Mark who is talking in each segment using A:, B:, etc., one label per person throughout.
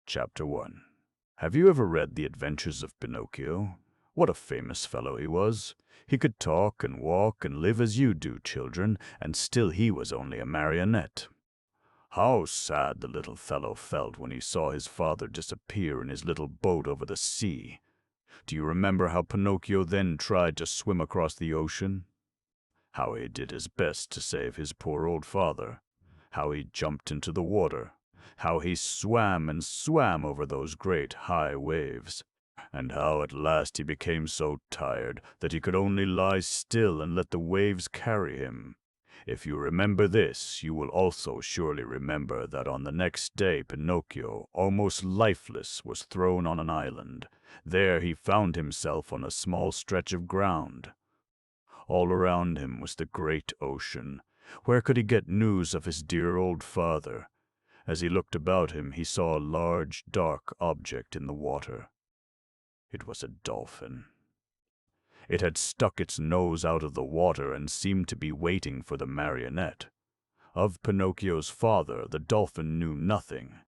A: Chapter 1. Have you ever read The Adventures of Pinocchio? What a famous fellow he was. He could talk and walk and live as you do, children, and still he was only a marionette. How sad the little fellow felt when he saw his father disappear in his little boat over the sea. Do you remember how Pinocchio then tried to swim across the ocean? How he did his best to save his poor old father. How he jumped into the water. How he swam and swam over those great high waves. And how at last he became so tired that he could only lie still and let the waves carry him. If you remember this, you will also surely remember that on the next day Pinocchio, almost lifeless, was thrown on an island. There he found himself on a small stretch of ground. All around him was the great ocean. Where could he get news of his dear old father? As he looked about him, he saw a large, dark object in the water. It was a dolphin. It had stuck its nose out of the water and seemed to be waiting for the marionette. Of Pinocchio's father, the dolphin knew nothing.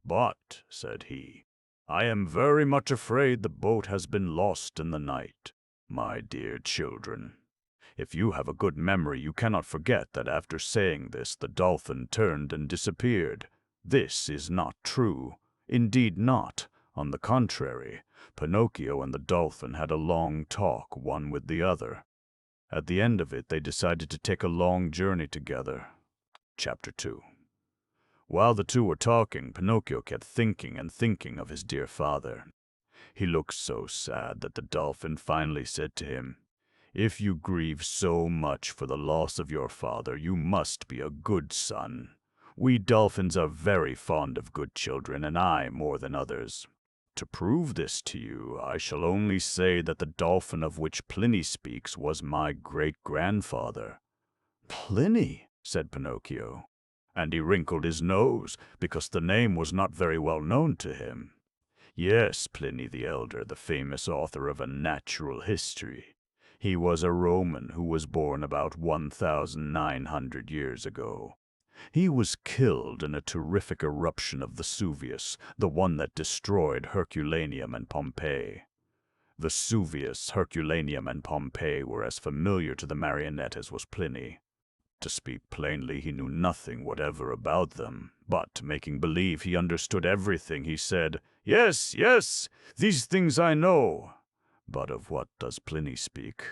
A: "But," said he, "I am very much afraid the boat has been lost in the night. My dear children." If you have a good memory, you cannot forget that after saying this, the dolphin turned and disappeared. This is not true. Indeed not. On the contrary, Pinocchio and the dolphin had a long talk, one with the other. At the end of it, they decided to take a long journey together. Chapter 2. While the two were talking, Pinocchio kept thinking and thinking of his dear father. He looked so sad that the dolphin finally said to him, "If you grieve so much for the loss of your father, you must be a good son. We dolphins are very fond of good children, and I more than others. To prove this to you, I shall only say that the dolphin of which Pliny speaks was my great-grandfather." "Pliny?" said Pinocchio, and he wrinkled his nose, because the name was not very well known to him. "Yes, Pliny the Elder, the famous author of a natural history. He was a Roman who was born about 1,900 years ago. He was killed in a terrific eruption of Vesuvius, the one that destroyed Herculaneum and Pompeii. Vesuvius, Herculaneum, and Pompeii were as familiar to the marionette as was Pliny. To speak plainly, he knew nothing whatever about them, but, making believe he understood everything, he said, "Yes, yes, these things I know." But of what does Pliny speak?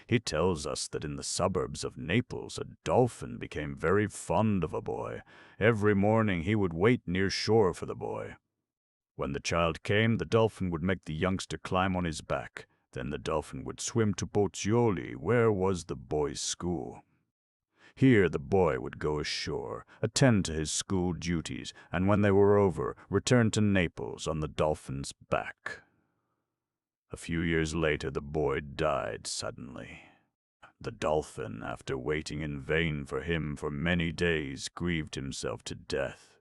A: He tells us that in the suburbs of Naples a dolphin became very fond of a boy. Every morning he would wait near shore for the boy. When the child came, the dolphin would make the youngster climb on his back. Then the dolphin would swim to Pozzuoli, where was the boy's school. Here the boy would go ashore, attend to his school duties, and when they were over, return to Naples on the dolphin's back. A few years later, the boy died suddenly. The dolphin, after waiting in vain for him for many days, grieved himself to death.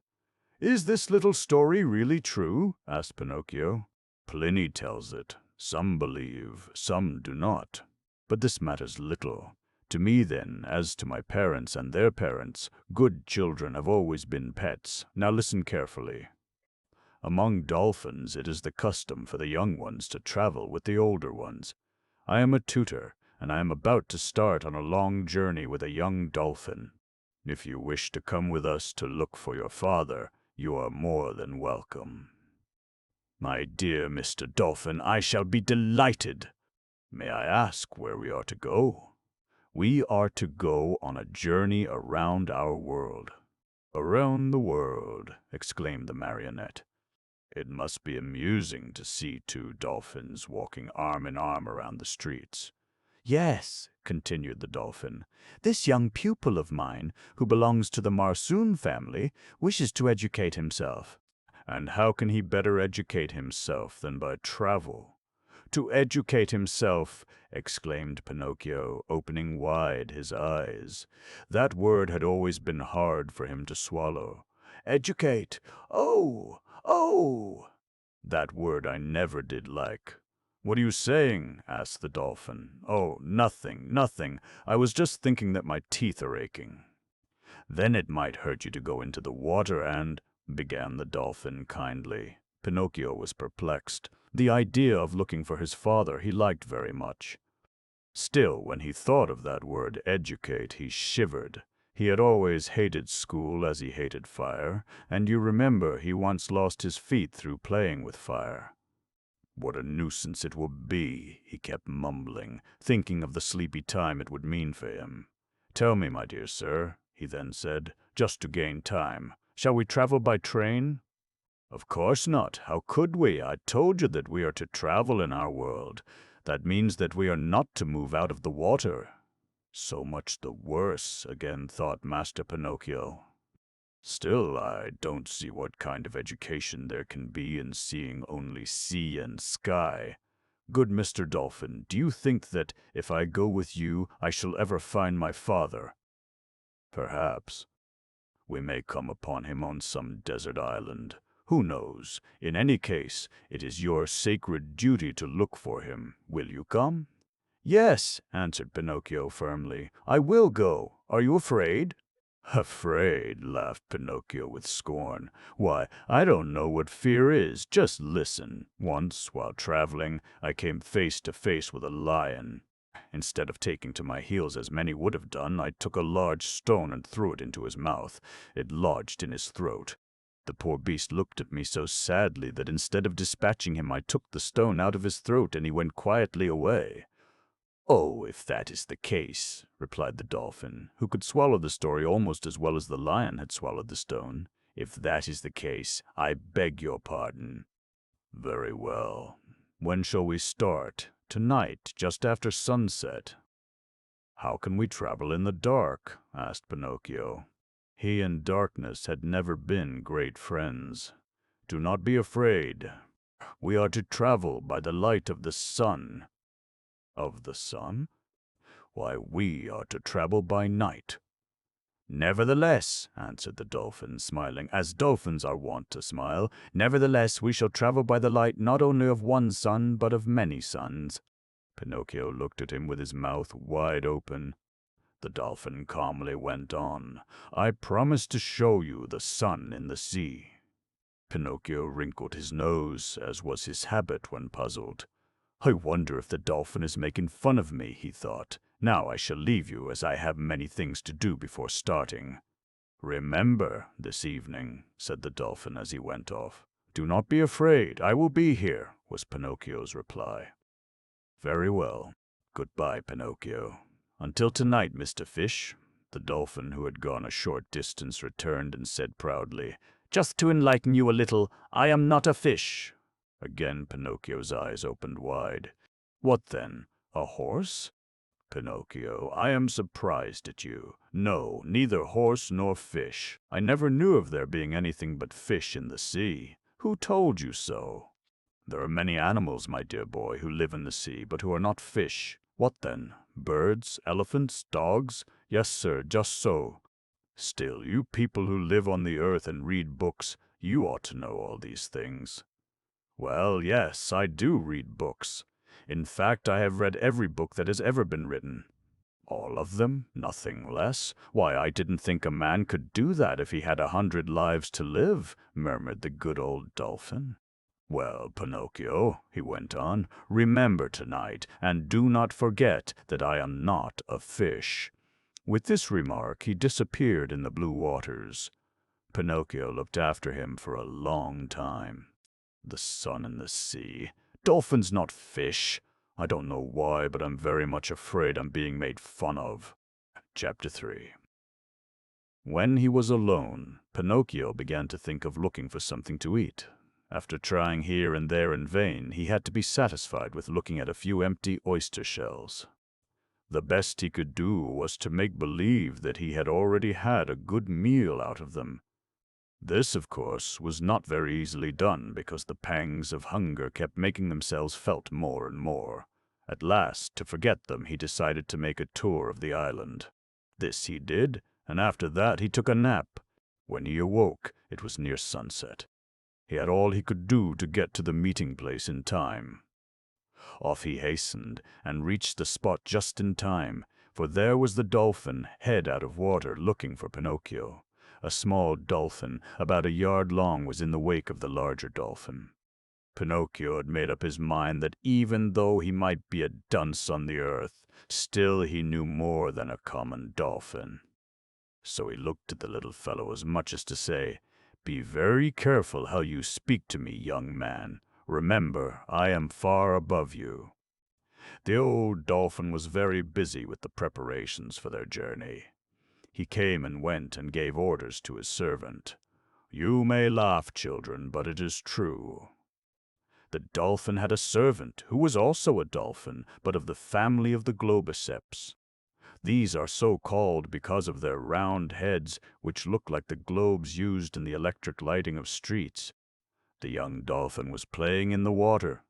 A: "Is this little story really true?" asked Pinocchio. "Pliny tells it. Some believe, some do not. But this matters little. To me, then, as to my parents and their parents, good children have always been pets. Now listen carefully. Among dolphins, it is the custom for the young ones to travel with the older ones. I am a tutor, and I am about to start on a long journey with a young dolphin. If you wish to come with us to look for your father, you are more than welcome." "My dear Mr. Dolphin, I shall be delighted. May I ask where we are to go?" "We are to go on a journey around our world." "Around the world," exclaimed the marionette. "It must be amusing to see two dolphins walking arm in arm around the streets."
B: "Yes," continued the dolphin, "this young pupil of mine, who belongs to the Marsoon family, wishes to educate himself."
A: "And how can he better educate himself than by travel?" "To educate himself," exclaimed Pinocchio, opening wide his eyes. That word had always been hard for him to swallow. "Educate! Oh! Oh!" That word I never did like. "What are you saying?" asked the dolphin. "Oh, nothing, nothing. I was just thinking that my teeth are aching." "Then it might hurt you to go into the water and—" began the dolphin kindly. Pinocchio was perplexed. The idea of looking for his father he liked very much. Still, when he thought of that word educate, he shivered. He had always hated school as he hated fire, and you remember he once lost his feet through playing with fire. What a nuisance it will be, he kept mumbling, thinking of the sleepy time it would mean for him. Tell me, my dear sir, he then said, just to gain time, shall we travel by train? Of course not. How could we? I told you that we are to travel in our world. That means that we are not to move out of the water. So much the worse, again thought Master Pinocchio. Still, I don't see what kind of education there can be in seeing only sea and sky. Good Mr. Dolphin, do you think that if I go with you, I shall ever find my father? Perhaps. We may come upon him on some desert island. Who knows? In any case, it is your sacred duty to look for him. Will you come? Yes, answered Pinocchio firmly. I will go. Are you afraid? Afraid, laughed Pinocchio with scorn. Why, I don't know what fear is. Just listen. Once, while traveling, I came face to face with a lion. Instead of taking to my heels as many would have done, I took a large stone and threw it into his mouth. It lodged in his throat. The poor beast looked at me so sadly that instead of dispatching him, I took the stone out of his throat and he went quietly away. Oh, if that is the case, replied the dolphin, who could swallow the story almost as well as the lion had swallowed the stone. If that is the case, I beg your pardon. Very well. When shall we start? Tonight, just after sunset. How can we travel in the dark? Asked Pinocchio. He and darkness had never been great friends. Do not be afraid. We are to travel by the light of the sun. Of the sun? Why, we are to travel by night. Nevertheless, answered the dolphin, smiling, as dolphins are wont to smile, nevertheless we shall travel by the light not only of one sun, but of many suns. Pinocchio looked at him with his mouth wide open. The dolphin calmly went on, I promise to show you the sun in the sea. Pinocchio wrinkled his nose, as was his habit when puzzled. I wonder if the dolphin is making fun of me, he thought. Now I shall leave you, as I have many things to do before starting. Remember, this evening, said the dolphin as he went off. Do not be afraid, I will be here, was Pinocchio's reply. Very well. Goodbye, Pinocchio. Until tonight, Mr. Fish. The dolphin, who had gone a short distance, returned and said proudly, Just to enlighten you a little, I am not a fish. Again Pinocchio's eyes opened wide. What then? A horse? Pinocchio, I am surprised at you. No, neither horse nor fish. I never knew of there being anything but fish in the sea. Who told you so? There are many animals, my dear boy, who live in the sea, but who are not fish. What then? Birds, elephants, dogs? Yes, sir, just so. Still, you people who live on the earth and read books, you ought to know all these things. Well, yes, I do read books. In fact, I have read every book that has ever been written. All of them? Nothing less? Why, I didn't think a man could do that if he had 100 lives to live, murmured the good old dolphin. Well, Pinocchio, he went on, remember tonight, and do not forget that I am not a fish. With this remark, he disappeared in the blue waters. Pinocchio looked after him for a long time. The sun and the sea. Dolphins, not fish. I don't know why, but I'm very much afraid I'm being made fun of. Chapter 3. When he was alone, Pinocchio began to think of looking for something to eat. After trying here and there in vain, he had to be satisfied with looking at a few empty oyster shells. The best he could do was to make believe that he had already had a good meal out of them. This, of course, was not very easily done because the pangs of hunger kept making themselves felt more and more. At last, to forget them, he decided to make a tour of the island. This he did, and after that he took a nap. When he awoke, it was near sunset. He had all he could do to get to the meeting place in time. Off he hastened, and reached the spot just in time, for there was the dolphin, head out of water, looking for Pinocchio. A small dolphin, about a yard long, was in the wake of the larger dolphin. Pinocchio had made up his mind that even though he might be a dunce on the earth, still he knew more than a common dolphin. So he looked at the little fellow as much as to say, "Be very careful how you speak to me, young man. Remember, I am far above you." The old dolphin was very busy with the preparations for their journey. He came and went and gave orders to his servant. "You may laugh, children, but it is true." The dolphin had a servant who was also a dolphin, but of the family of the globiceps. These are so called because of their round heads, which look like the globes used in the electric lighting of streets. The young dolphin was playing in the water.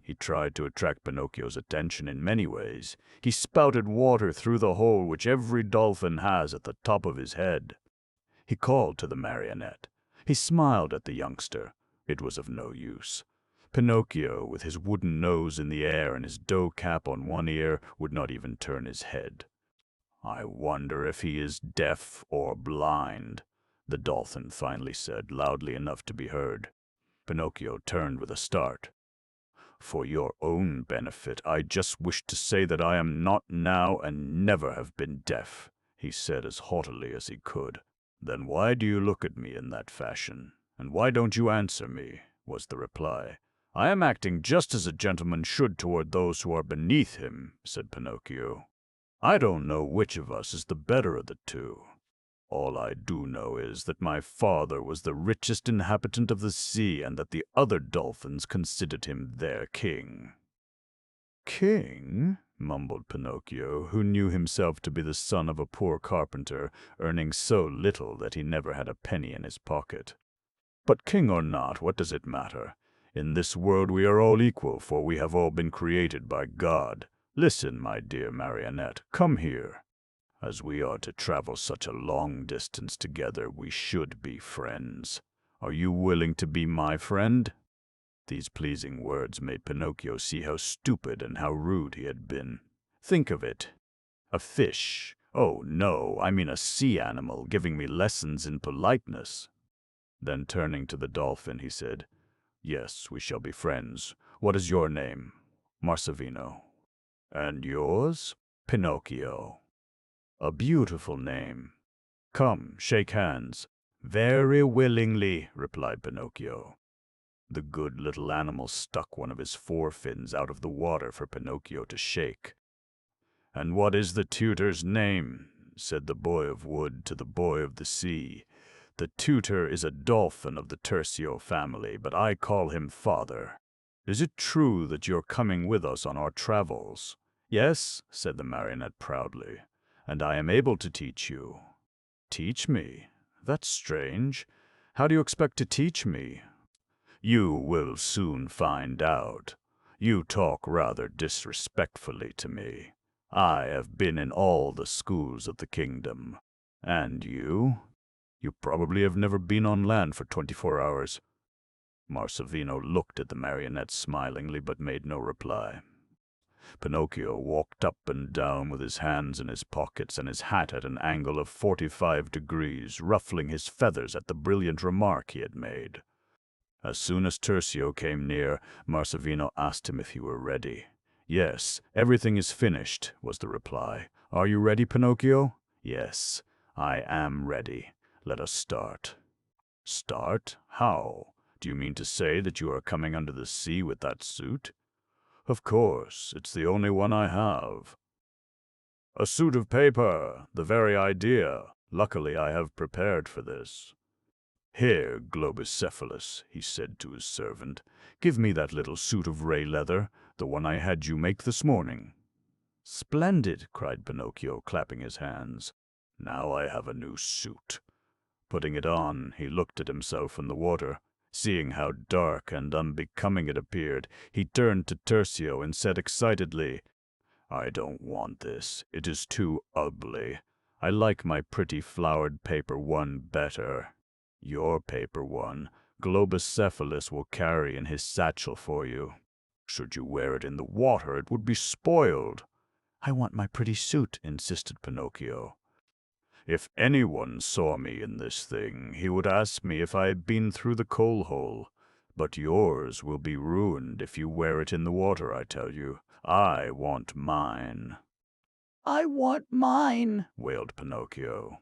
A: He tried to attract Pinocchio's attention in many ways. He spouted water through the hole which every dolphin has at the top of his head. He called to the marionette. He smiled at the youngster. It was of no use. Pinocchio, with his wooden nose in the air and his dough cap on one ear, would not even turn his head. "I wonder if he is deaf or blind," the dolphin finally said, loudly enough to be heard. Pinocchio turned with a start. "For your own benefit, I just wish to say that I am not now and never have been deaf," he said as haughtily as he could. "Then why do you look at me in that fashion? And why don't you answer me?" was the reply. "I am acting just as a gentleman should toward those who are beneath him," said Pinocchio. "I don't know which of us is the better of the two. All I do know is that my father was the richest inhabitant of the sea and that the other dolphins considered him their king." "King?" mumbled Pinocchio, who knew himself to be the son of a poor carpenter, earning so little that he never had a penny in his pocket. "But king or not, what does it matter? In this world we are all equal, for we have all been created by God. Listen, my dear marionette, come here. As we are to travel such a long distance together, we should be friends. Are you willing to be my friend?" These pleasing words made Pinocchio see how stupid and how rude he had been. Think of it. A fish, oh no, I mean a sea animal, giving me lessons in politeness. Then turning to the dolphin, he said, "Yes, we shall be friends. What is your name?" "Marsavino." "And yours?" "Pinocchio." "A beautiful name. Come, shake hands." "Very willingly," replied Pinocchio. The good little animal stuck one of his forefins out of the water for Pinocchio to shake. "And what is the tutor's name?" said the boy of wood to the boy of the sea. "The tutor is a dolphin of the Tercio family, but I call him father. Is it true that you're coming with us on our travels?" "Yes," said the marionette proudly, "and I am able to teach you." "Teach me? That's strange. How do you expect to teach me?" "You will soon find out. You talk rather disrespectfully to me. I have been in all the schools of the kingdom. And you? You probably have never been on land for 24 hours. Marsavino looked at the marionette smilingly but made no reply. Pinocchio walked up and down with his hands in his pockets and his hat at an angle of 45 degrees, ruffling his feathers at the brilliant remark he had made. As soon as Tercio came near, Marsavino asked him if he were ready. "Yes, everything is finished," was the reply. "Are you ready, Pinocchio?" "Yes, I am ready. Let us start." "Start? How? Do you mean to say that you are coming under the sea with that suit?" "Of course, it's the only one I have." "A suit of paper! The very idea! Luckily I have prepared for this." "Here, Globicephalus," he said to his servant, "give me that little suit of ray leather, the one I had you make this morning." "Splendid!" cried Pinocchio, clapping his hands. "Now I have a new suit." Putting it on, he looked at himself in the water. Seeing how dark and unbecoming it appeared, he turned to Tercio and said excitedly, "I don't want this. It is too ugly. I like my pretty flowered paper one better. Your paper one, Globicephalus will carry in his satchel for you. Should you wear it in the water, it would be spoiled." "I want my pretty suit," insisted Pinocchio. If anyone saw me in this thing, he would ask me if I had been through the coal hole. But yours will be ruined if you wear it in the water, I tell you. I want mine."
B: "I want mine,"
A: wailed Pinocchio.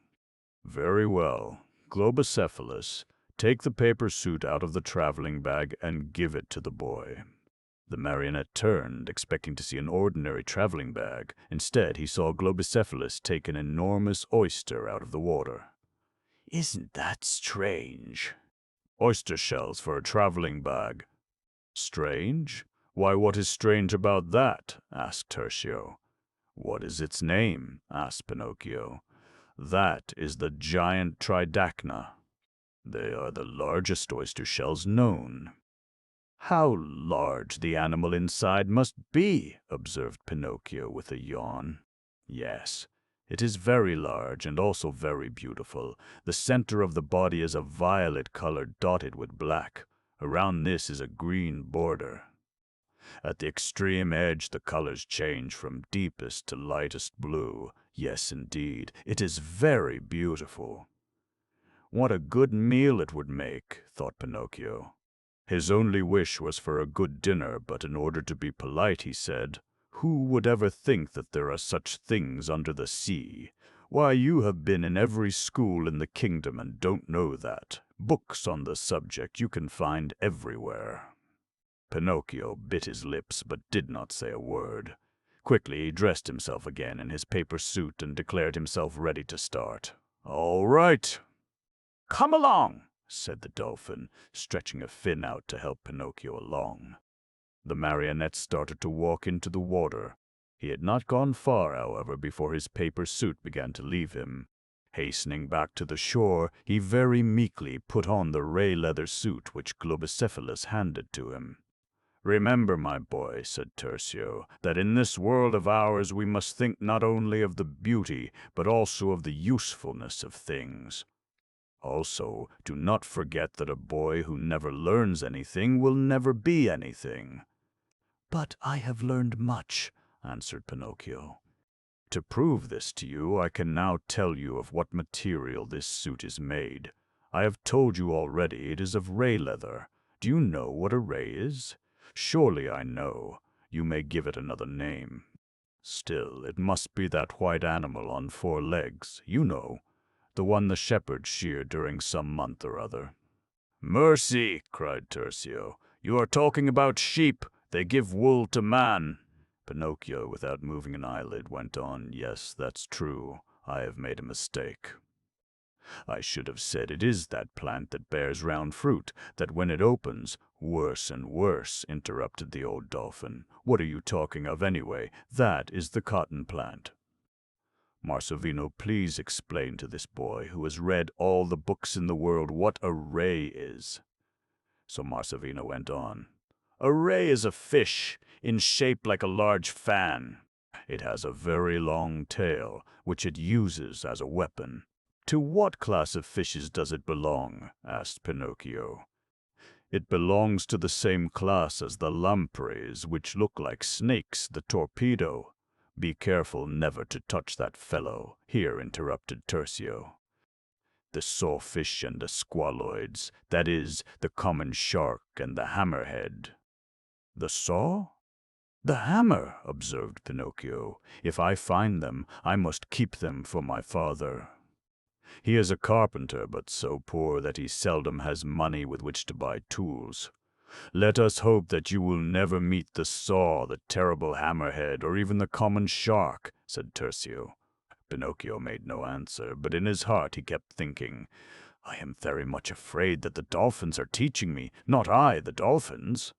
A: "Very well. Globocephalus, take the paper suit out of the traveling bag and give it to the boy." The marionette turned, expecting to see an ordinary traveling bag. Instead, he saw Globocephalus take an enormous oyster out of the water.
B: "Isn't that strange?"
A: "Oyster shells for a traveling bag. Strange? Why, what is strange about that?" asked Tertio. "What is its name?" asked Pinocchio. "That is the giant tridacna. They are the largest oyster shells known." "How large the animal inside must be," observed Pinocchio with a yawn. "Yes, it is very large and also very beautiful. The center of the body is a violet color dotted with black. Around this is a green border. At the extreme edge, the colors change from deepest to lightest blue. Yes, indeed, it is very beautiful." "What a good meal it would make," thought Pinocchio. His only wish was for a good dinner, but in order to be polite, he said, "Who would ever think that there are such things under the sea? Why, you have been in every school in the kingdom and don't know that. Books on the subject you can find everywhere." Pinocchio bit his lips but did not say a word. Quickly he dressed himself again in his paper suit and declared himself ready to start. "All right." "Come along," said the dolphin, stretching a fin out to help Pinocchio along. The marionette started to walk into the water. He had not gone far, however, before his paper suit began to leave him. Hastening back to the shore, he very meekly put on the ray leather suit which Globocephalus handed to him. "Remember, my boy," said Tertio, "that in this world of ours we must think not only of the beauty, but also of the usefulness of things. Also, do not forget that a boy who never learns anything will never be anything."
B: "But I have learned much," answered Pinocchio.
A: "To prove this to you, I can now tell you of what material this suit is made. I have told you already it is of ray leather. Do you know what a ray is? Surely I know. You may give it another name. Still, it must be that white animal on 4 legs, you know, the one the shepherds sheared during some month or other." "Mercy!" cried Tertio. "You are talking about sheep. They give wool to man." Pinocchio, without moving an eyelid, went on, "Yes, that's true. I have made a mistake. I should have said it is that plant that bears round fruit, that when it opens—" "Worse and worse," interrupted the old dolphin. "What are you talking of anyway? That is the cotton plant." "Marsovino, please explain to this boy, who has read all the books in the world, what a ray is." So Marsovino went on. "A ray is a fish, in shape like a large fan. It has a very long tail, which it uses as a weapon." "To what class of fishes does it belong?" asked Pinocchio. "It belongs to the same class as the lampreys, which look like snakes, the torpedo." "Be careful never to touch that fellow," here interrupted Tertio. "The sawfish and the squaloids, that is, the common shark and the hammerhead." "The saw? The hammer," observed Pinocchio. "If I find them, I must keep them for my father. He is a carpenter, but so poor that he seldom has money with which to buy tools. Let us hope that you will never meet the saw, the terrible hammerhead, or even the common shark," said Tertio. Pinocchio made no answer, but in his heart he kept thinking, "I am very much afraid that the dolphins are teaching me, not I the dolphins."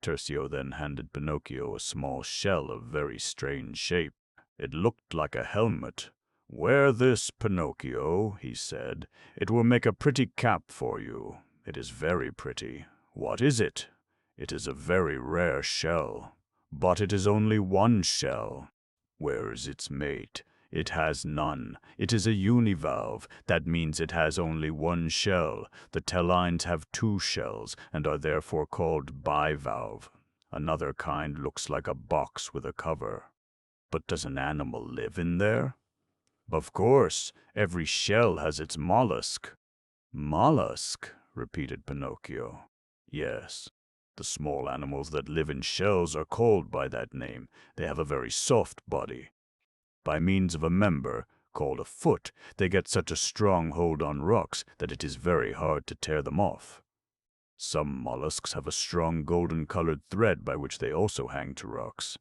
A: Tertio then handed Pinocchio a small shell of very strange shape. It looked like a helmet. "Wear this, Pinocchio," he said. "It will make a pretty cap for you. It is very pretty." "What is it?" "It is a very rare shell." "But it is only one shell." "Where is its mate?" "It has none. It is a univalve. That means it has only one shell. The telines have 2 shells, and are therefore called bivalve. Another kind looks like a box with a cover." "But does an animal live in there?" Of course, every shell has its mollusk. Mollusk, repeated Pinocchio. Yes, the small animals that live in shells are called by that name. They have a very soft body. By means of a member, called a foot, they get such a strong hold on rocks that it is very hard to tear them off. Some mollusks have a strong golden-colored thread by which they also hang to rocks.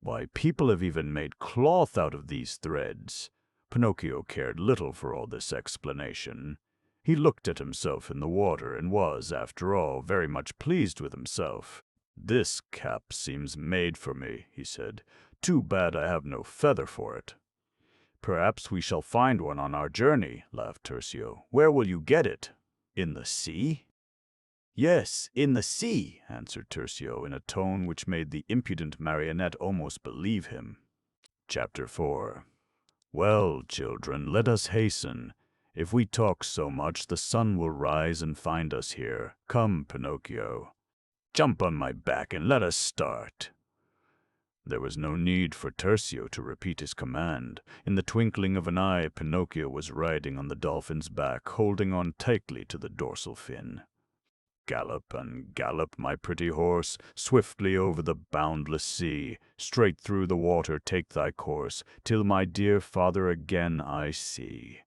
A: Why, people have even made cloth out of these threads. Pinocchio cared little for all this explanation. He looked at himself in the water and was, after all, very much pleased with himself. "This cap seems made for me," he said. "Too bad I have no feather for it." "Perhaps we shall find one on our journey," laughed Tertio. "Where will you get it? In the sea?" "Yes, in the sea," answered Tertio in a tone which made the impudent marionette almost believe him. Chapter 4. Well, children, let us hasten. If we talk so much, the sun will rise and find us here. Come, Pinocchio. Jump on my back and let us start. There was no need for Tertio to repeat his command. In the twinkling of an eye, Pinocchio was riding on the dolphin's back, holding on tightly to the dorsal fin. Gallop and gallop, my pretty horse, swiftly over the boundless sea. Straight through the water take thy course, till my dear father again I see.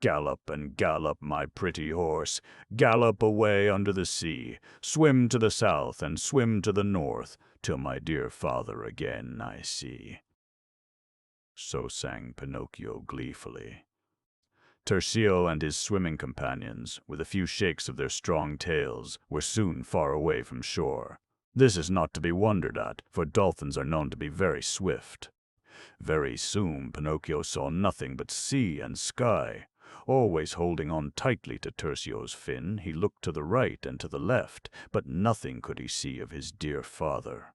A: Gallop and gallop, my pretty horse, gallop away under the sea. Swim to the south and swim to the north, till my dear father again I see. So sang Pinocchio gleefully. Tertio and his swimming companions, with a few shakes of their strong tails, were soon far away from shore. This is not to be wondered at, for dolphins are known to be very swift. Very soon Pinocchio saw nothing but sea and sky. Always holding on tightly to Tertio's fin, he looked to the right and to the left, but nothing could he see of his dear father.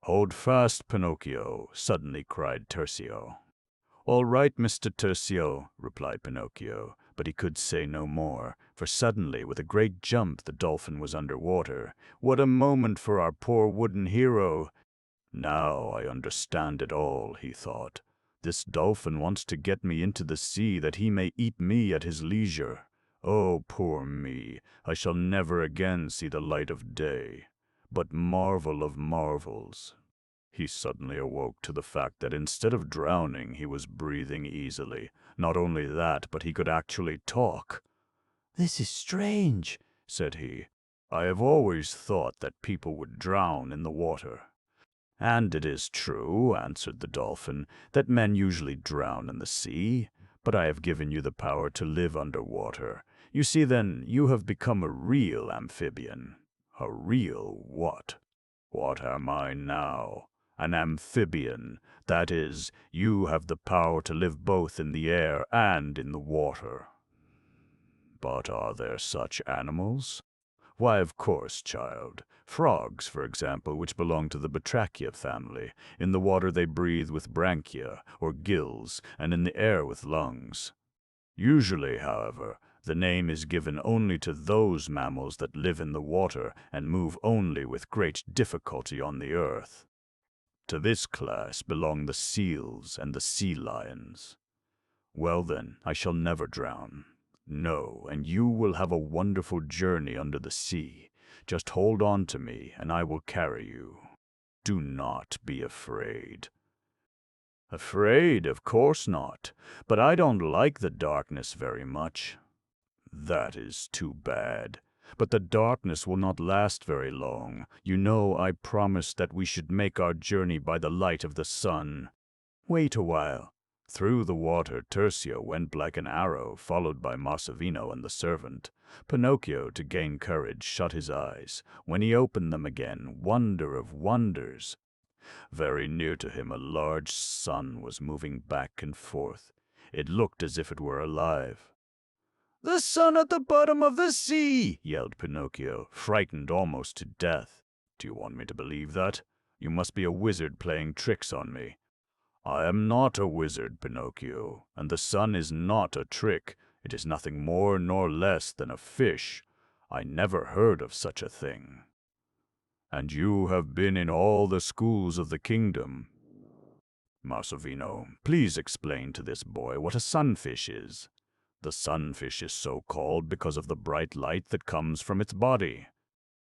A: "Hold fast, Pinocchio," suddenly cried Tertio. "All right, Mr. Tertio," replied Pinocchio, but he could say no more, for suddenly, with a great jump, the dolphin was under water. What a moment for our poor wooden hero! "Now I understand it all," he thought. "This dolphin wants to get me into the sea that he may eat me at his leisure. Oh, poor me! I shall never again see the light of day. But marvel of marvels!" He suddenly awoke to the fact that instead of drowning, he was breathing easily. Not only that, but he could actually talk. "This is strange," said he. "I have always thought that people would drown in the water." "And it is true," answered the dolphin, "that men usually drown in the sea. But I have given you the power to live under water. You see, then, you have become a real amphibian." "A real what?" "What am I now? An amphibian. That is, you have the power to live both in the air and in the water." "But are there such animals?" "Why, of course, child. Frogs, for example, which belong to the Batrachia family. In the water they breathe with branchia, or gills, and in the air with lungs. Usually, however, the name is given only to those mammals that live in the water and move only with great difficulty on the earth. To this class belong the seals and the sea lions. Well then, I shall never drown. No, and you will have a wonderful journey under the sea. Just hold on to me, and I will carry you. Do not be afraid." "Afraid? Of course not. But I don't like the darkness very much." "That is too bad. But the darkness will not last very long. You know I promised that we should make our journey by the light of the sun. Wait a while." Through the water Tertio went like an arrow, followed by Marsavino and the servant. Pinocchio, to gain courage, shut his eyes. When he opened them again, wonder of wonders! Very near to him a large sun was moving back and forth. It looked as if it were alive. "The sun at the bottom of the sea!" yelled Pinocchio, frightened almost to death. "Do you want me to believe that? You must be a wizard playing tricks on me." "I am not a wizard, Pinocchio, and the sun is not a trick. It is nothing more nor less than a fish. I never heard of such a thing." "And you have been in all the schools of the kingdom?" Marsovino, please explain to this boy what a sunfish is. The sunfish is so called because of the bright light that comes from its body.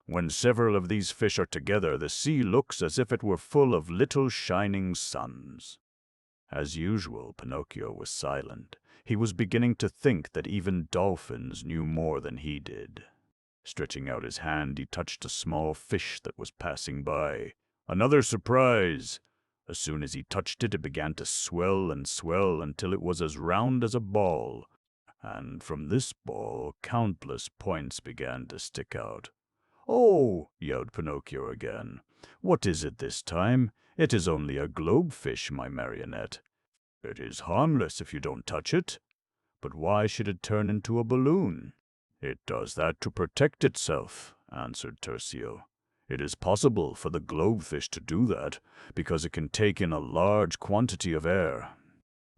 A: When several of these fish are together, the sea looks as if it were full of little shining suns. As usual, Pinocchio was silent. He was beginning to think that even dolphins knew more than he did. Stretching out his hand, he touched a small fish that was passing by. Another surprise! As soon as he touched it, it began to swell and swell until it was as round as a ball. And from this ball, countless points began to stick out. "Oh!" yelled Pinocchio again. "What is it this time? It is only a globefish, my marionette. It is harmless if you don't touch it. But why should it turn into a balloon?" "It does that to protect itself," answered Tercio. "It is possible for the globefish to do that because it can take in a large quantity of air.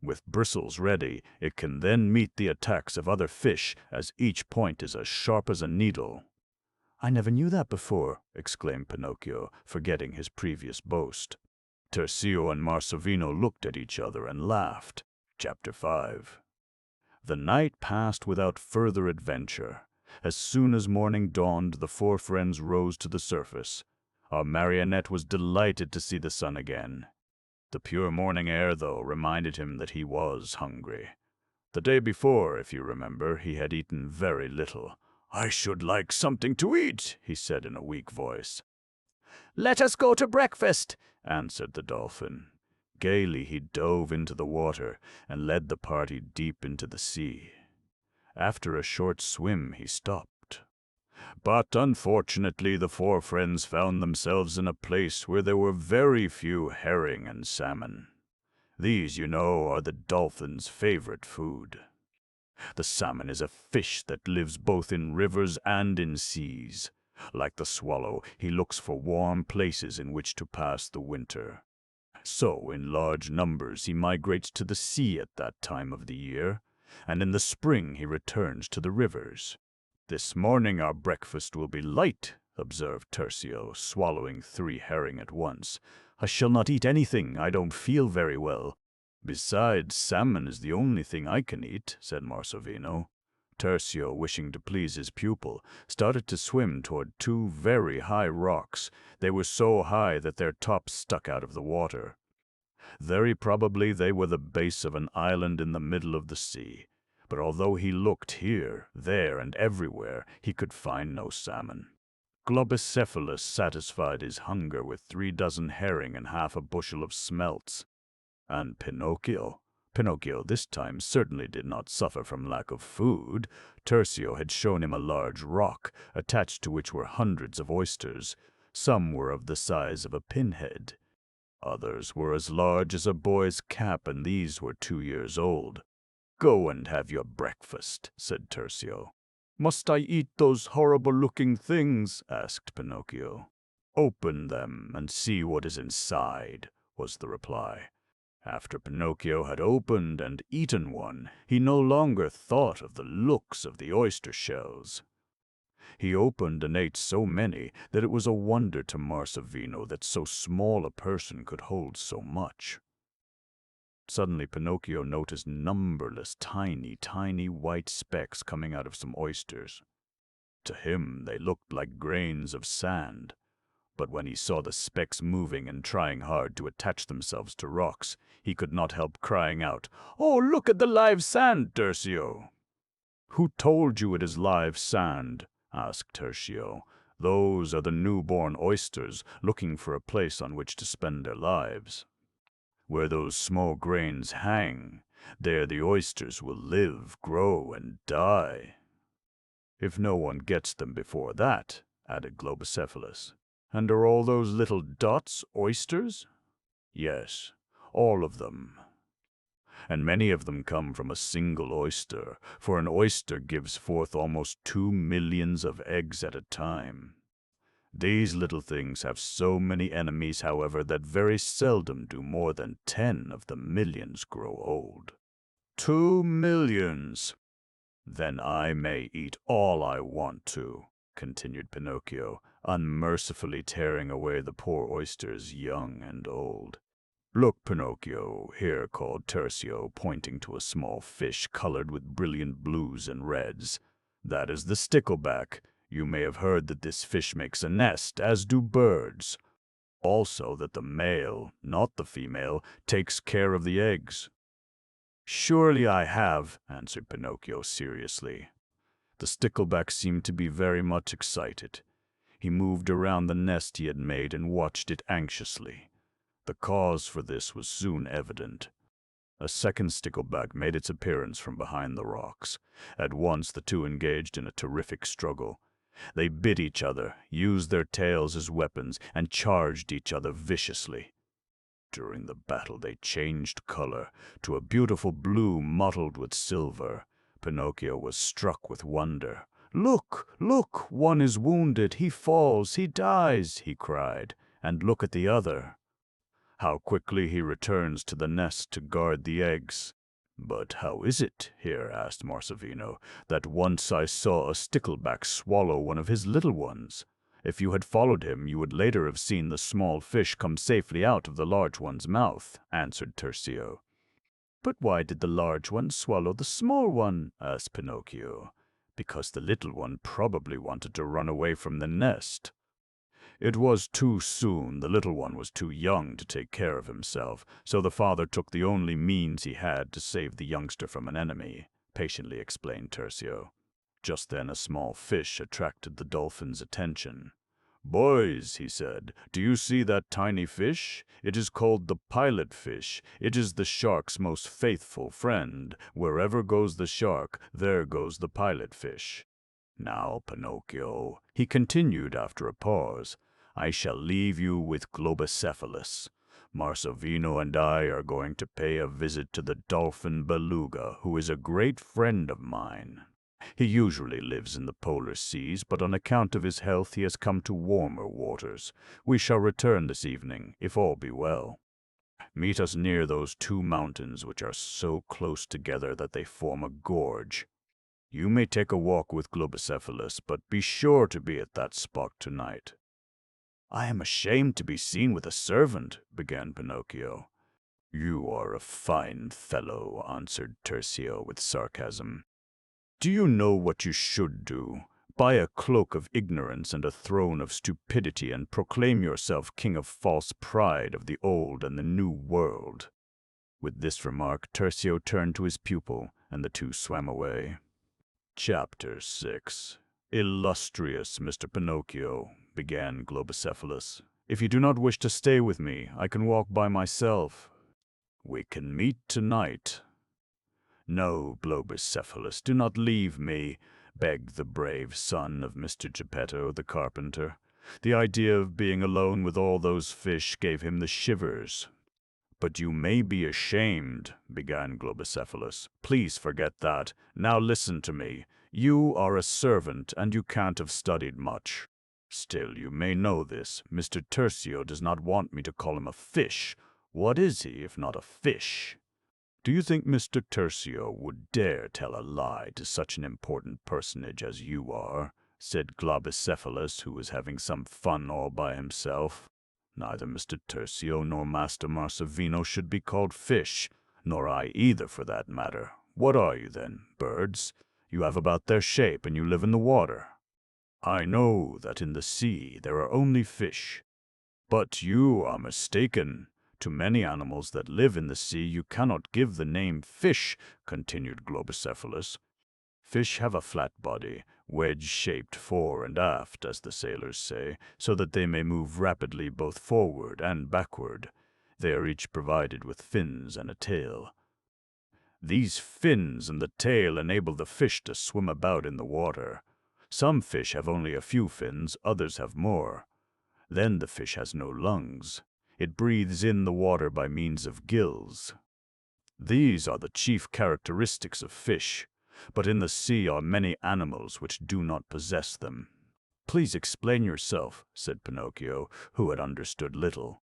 A: With bristles ready, it can then meet the attacks of other fish, as each point is as sharp as a needle."
B: "I never knew that before," exclaimed Pinocchio, forgetting his previous boast.
A: Tercio and Marsovino looked at each other and laughed. Chapter 5. The night passed without further adventure. As soon as morning dawned, the four friends rose to the surface. Our marionette was delighted to see the sun again. The pure morning air, though, reminded him that he was hungry. The day before, if you remember, he had eaten very little. "I should like something to eat," he said in a weak voice.
B: "Let us go to breakfast,"
A: answered the dolphin. Gaily he dove into the water and led the party deep into the sea. After a short swim, he stopped. But unfortunately, the four friends found themselves in a place where there were very few herring and salmon. These, you know, are the dolphin's favorite food. The salmon is a fish that lives both in rivers and in seas. Like the swallow, he looks for warm places in which to pass the winter. So, in large numbers, he migrates to the sea at that time of the year, and in the spring he returns to the rivers. "This morning our breakfast will be light," observed Tercio, swallowing 3 herring at once.
B: "I shall not eat anything. I don't feel very well."
A: "Besides, salmon is the only thing I can eat," said Marsovino. Tercio, wishing to please his pupil, started to swim toward 2 very high rocks. They were so high that their tops stuck out of the water. Very probably they were the base of an island in the middle of the sea. But although he looked here, there, and everywhere, he could find no salmon. Globicephalus satisfied his hunger with 3 dozen herring and half a bushel of smelts. And Pinocchio this time certainly did not suffer from lack of food. Tercio had shown him a large rock, attached to which were hundreds of oysters. Some were of the size of a pinhead. Others were as large as a boy's cap, and these were 2 years old. "Go and have your breakfast," said Tercio. "Must I eat those horrible-looking things?" asked Pinocchio. "Open them and see what is inside," was the reply. After Pinocchio had opened and eaten one, he no longer thought of the looks of the oyster shells. He opened and ate so many that it was a wonder to Marsovino that so small a person could hold so much. Suddenly Pinocchio noticed numberless tiny white specks coming out of some oysters. To him they looked like grains of sand. But when he saw the specks moving and trying hard to attach themselves to rocks, he could not help crying out, "Oh, look at the live sand, Tercio!" "Who told you it is live sand?" asked Tercio. "Those are the newborn oysters looking for a place on which to spend their lives. Where those small grains hang, there the oysters will live, grow, and die." "If no one gets them before that," added Globicephalus. "And are all those little dots oysters?" "Yes, all of them. And many of them come from a single oyster, for an oyster gives forth almost 2 millions of eggs at a time. These little things have so many enemies, however, that very seldom do more than 10 of the millions grow old." 2 millions! Then I may eat all I want to," continued Pinocchio, unmercifully tearing away the poor oysters, young and old. Look, Pinocchio, here called Tercio, pointing to a small fish colored with brilliant blues and reds. That is the stickleback. You may have heard that this fish makes a nest, as do birds. Also that the male, not the female, takes care of the eggs. Surely I have, answered Pinocchio seriously. The stickleback seemed to be very much excited. He moved around the nest he had made and watched it anxiously. The cause for this was soon evident. A second stickleback made its appearance from behind the rocks. At once the two engaged in a terrific struggle. They bit each other, used their tails as weapons, and charged each other viciously. During the battle they changed color to a beautiful blue mottled with silver. Pinocchio was struck with wonder. "Look, look, one is wounded, he falls, he dies," he cried, "and look at the other. How quickly he returns to the nest to guard the eggs." "But how is it," here asked Marcevino, "that once I saw a stickleback swallow one of his little ones? If you had followed him, you would later have seen the small fish come safely out of the large one's mouth," answered Tercio. "But why did the large one swallow the small one?" asked Pinocchio. "Because the little one probably wanted to run away from the nest. It was too soon, the little one was too young to take care of himself, so the father took the only means he had to save the youngster from an enemy," patiently explained Tercio. Just then a small fish attracted the dolphin's attention. "Boys," he said, "do you see that tiny fish? It is called the pilot fish. It is the shark's most faithful friend. Wherever goes the shark, there goes the pilot fish. Now, Pinocchio," he continued after a pause, "I shall leave you with Globicephalus. Marcevino and I are going to pay a visit to the dolphin beluga, who is a great friend of mine. He usually lives in the polar seas, but on account of his health he has come to warmer waters. We shall return this evening, if all be well. Meet us near those two mountains which are so close together that they form a gorge. You may take a walk with Globicephalus, but be sure to be at that spot tonight." "I am ashamed to be seen with a servant," began Pinocchio. "You are a fine fellow," answered Tercio with sarcasm. "Do you know what you should do? Buy a cloak of ignorance and a throne of stupidity and proclaim yourself king of false pride of the old and the new world." With this remark, Tercio turned to his pupil, and the two swam away. Chapter 6. "Illustrious Mr. Pinocchio," began Globicephalus, "if you do not wish to stay with me, I can walk by myself. We can meet tonight." "No, Globicephalus, do not leave me," begged the brave son of Mr. Geppetto the carpenter. The idea of being alone with all those fish gave him the shivers. "But you may be ashamed," began Globicephalus. "Please forget that. Now listen to me. You are a servant, and you can't have studied much. Still, you may know this. Mr. Tercio does not want me to call him a fish. What is he, if not a fish? Do you think Mr. Tercio would dare tell a lie to such an important personage as you are?" said Globicephalus, who was having some fun all by himself. "Neither Mr. Tercio nor Master Marcevino should be called fish, nor I either for that matter. What are you then? Birds? You have about their shape, and you live in the water. I know that in the sea there are only fish. But you are mistaken. To many animals that live in the sea you cannot give the name fish," continued Globicephalus. "Fish have a flat body, wedge-shaped fore and aft, as the sailors say, so that they may move rapidly both forward and backward. They are each provided with fins and a tail. These fins and the tail enable the fish to swim about in the water. Some fish have only a few fins, others have more. Then the fish has no lungs. It breathes in the water by means of gills. These are the chief characteristics of fish, but in the sea are many animals which do not possess them." "Please explain yourself," said Pinocchio, who had understood little.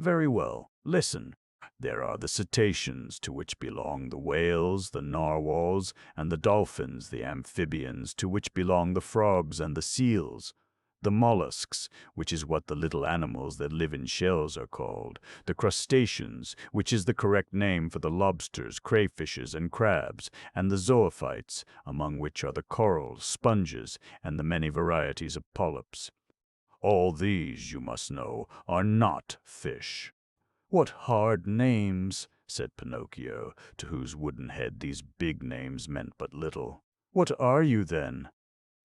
A: "Very well. Listen. There are the cetaceans, to which belong the whales, the narwhals, and the dolphins, the amphibians, to which belong the frogs and the seals. The mollusks, which is what the little animals that live in shells are called. The crustaceans, which is the correct name for the lobsters, crayfishes, and crabs. And the zoophytes, among which are the corals, sponges, and the many varieties of polyps. All these, you must know, are not fish.
B: What hard names, said Pinocchio, to whose wooden head these big names meant but little. What are you, then?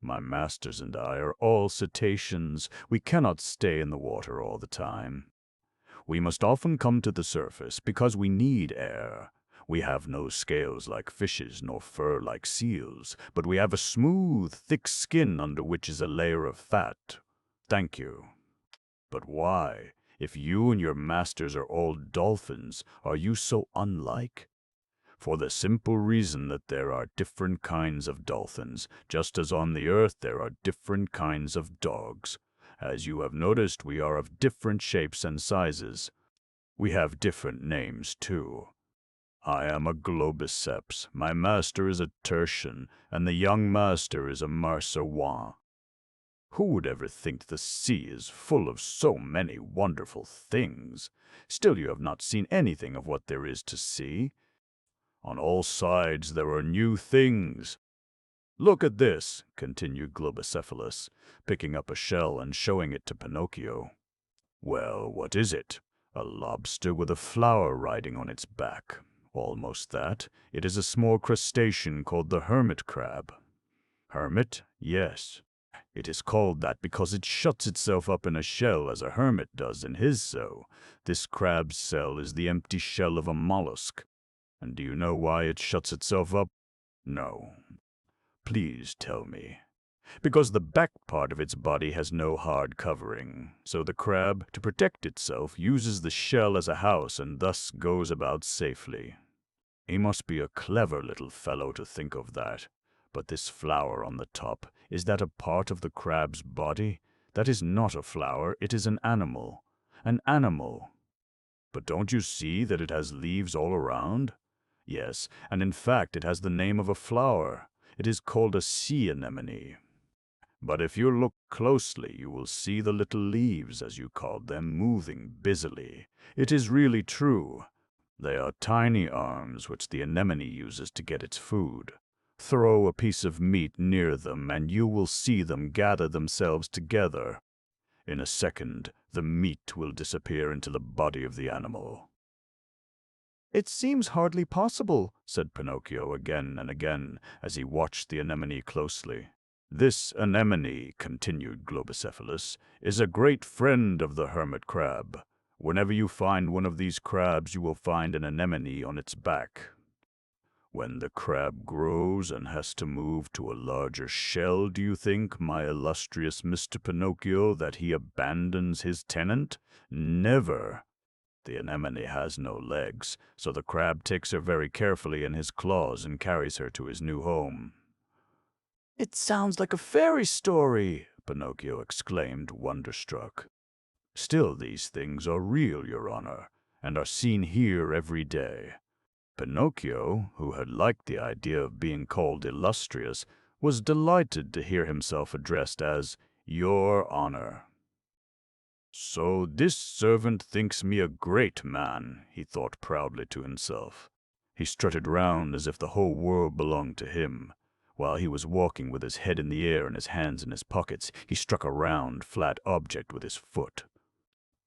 A: My masters and I are all cetaceans. We cannot stay in the water all the time. We must often come to the surface because we need air. We have no scales like fishes, nor fur like seals, but we have a smooth, thick skin under which is a layer of fat. Thank you. But why, if you and your masters are all dolphins, are you so unlike? For the simple reason that there are different kinds of dolphins, just as on the earth there are different kinds of dogs. As you have noticed, we are of different shapes and sizes. We have different names, too. I am a globiceps, my master is a tertian, and the young master is a marsuin. Who would ever think the sea is full of so many wonderful things? Still you have not seen anything of what there is to see. On all sides there are new things. Look at this, continued Globicephalus, picking up a shell and showing it to Pinocchio. Well, what is it? A lobster with a flower riding on its back. Almost that. It is a small crustacean called the hermit crab. Hermit? Yes. It is called that because it shuts itself up in a shell as a hermit does in his cell. This crab's cell is the empty shell of a mollusk. And do you know why it shuts itself up? No. Please tell me. Because the back part of its body has no hard covering, so the crab, to protect itself, uses the shell as a house and thus goes about safely. He must be a clever little fellow to think of that. But this flower on the top, is that a part of the crab's body? That is not a flower, it is an animal. An animal. But don't you see that it has leaves all around? Yes, and in fact it has the name of a flower. It is called a sea anemone. But if you look closely, you will see the little leaves, as you called them, moving busily. It is really true. They are tiny arms which the anemone uses to get its food. Throw a piece of meat near them, and you will see them gather themselves together. In a second, the meat will disappear into the body of the animal.
B: It seems hardly possible,
A: said Pinocchio again and again, as he watched the anemone closely. This anemone, continued Globicephalus, is a great friend of the hermit crab. Whenever you find one of these crabs, you will find an anemone on its back. When the crab grows and has to move to a larger shell, do you think, my illustrious Mr. Pinocchio, that he abandons his tenant? Never. The anemone has no legs, so the crab takes her very carefully in his claws and carries her to his new home.
B: It sounds like a fairy story,
A: Pinocchio exclaimed, wonderstruck. Still, these things are real, Your Honor, and are seen here every day. Pinocchio, who had liked the idea of being called illustrious, was delighted to hear himself addressed as Your Honor. So this servant thinks me a great man, he thought proudly to himself. He strutted round as if the whole world belonged to him. While he was walking with his head in the air and his hands in his pockets, he struck a round, flat object with his foot.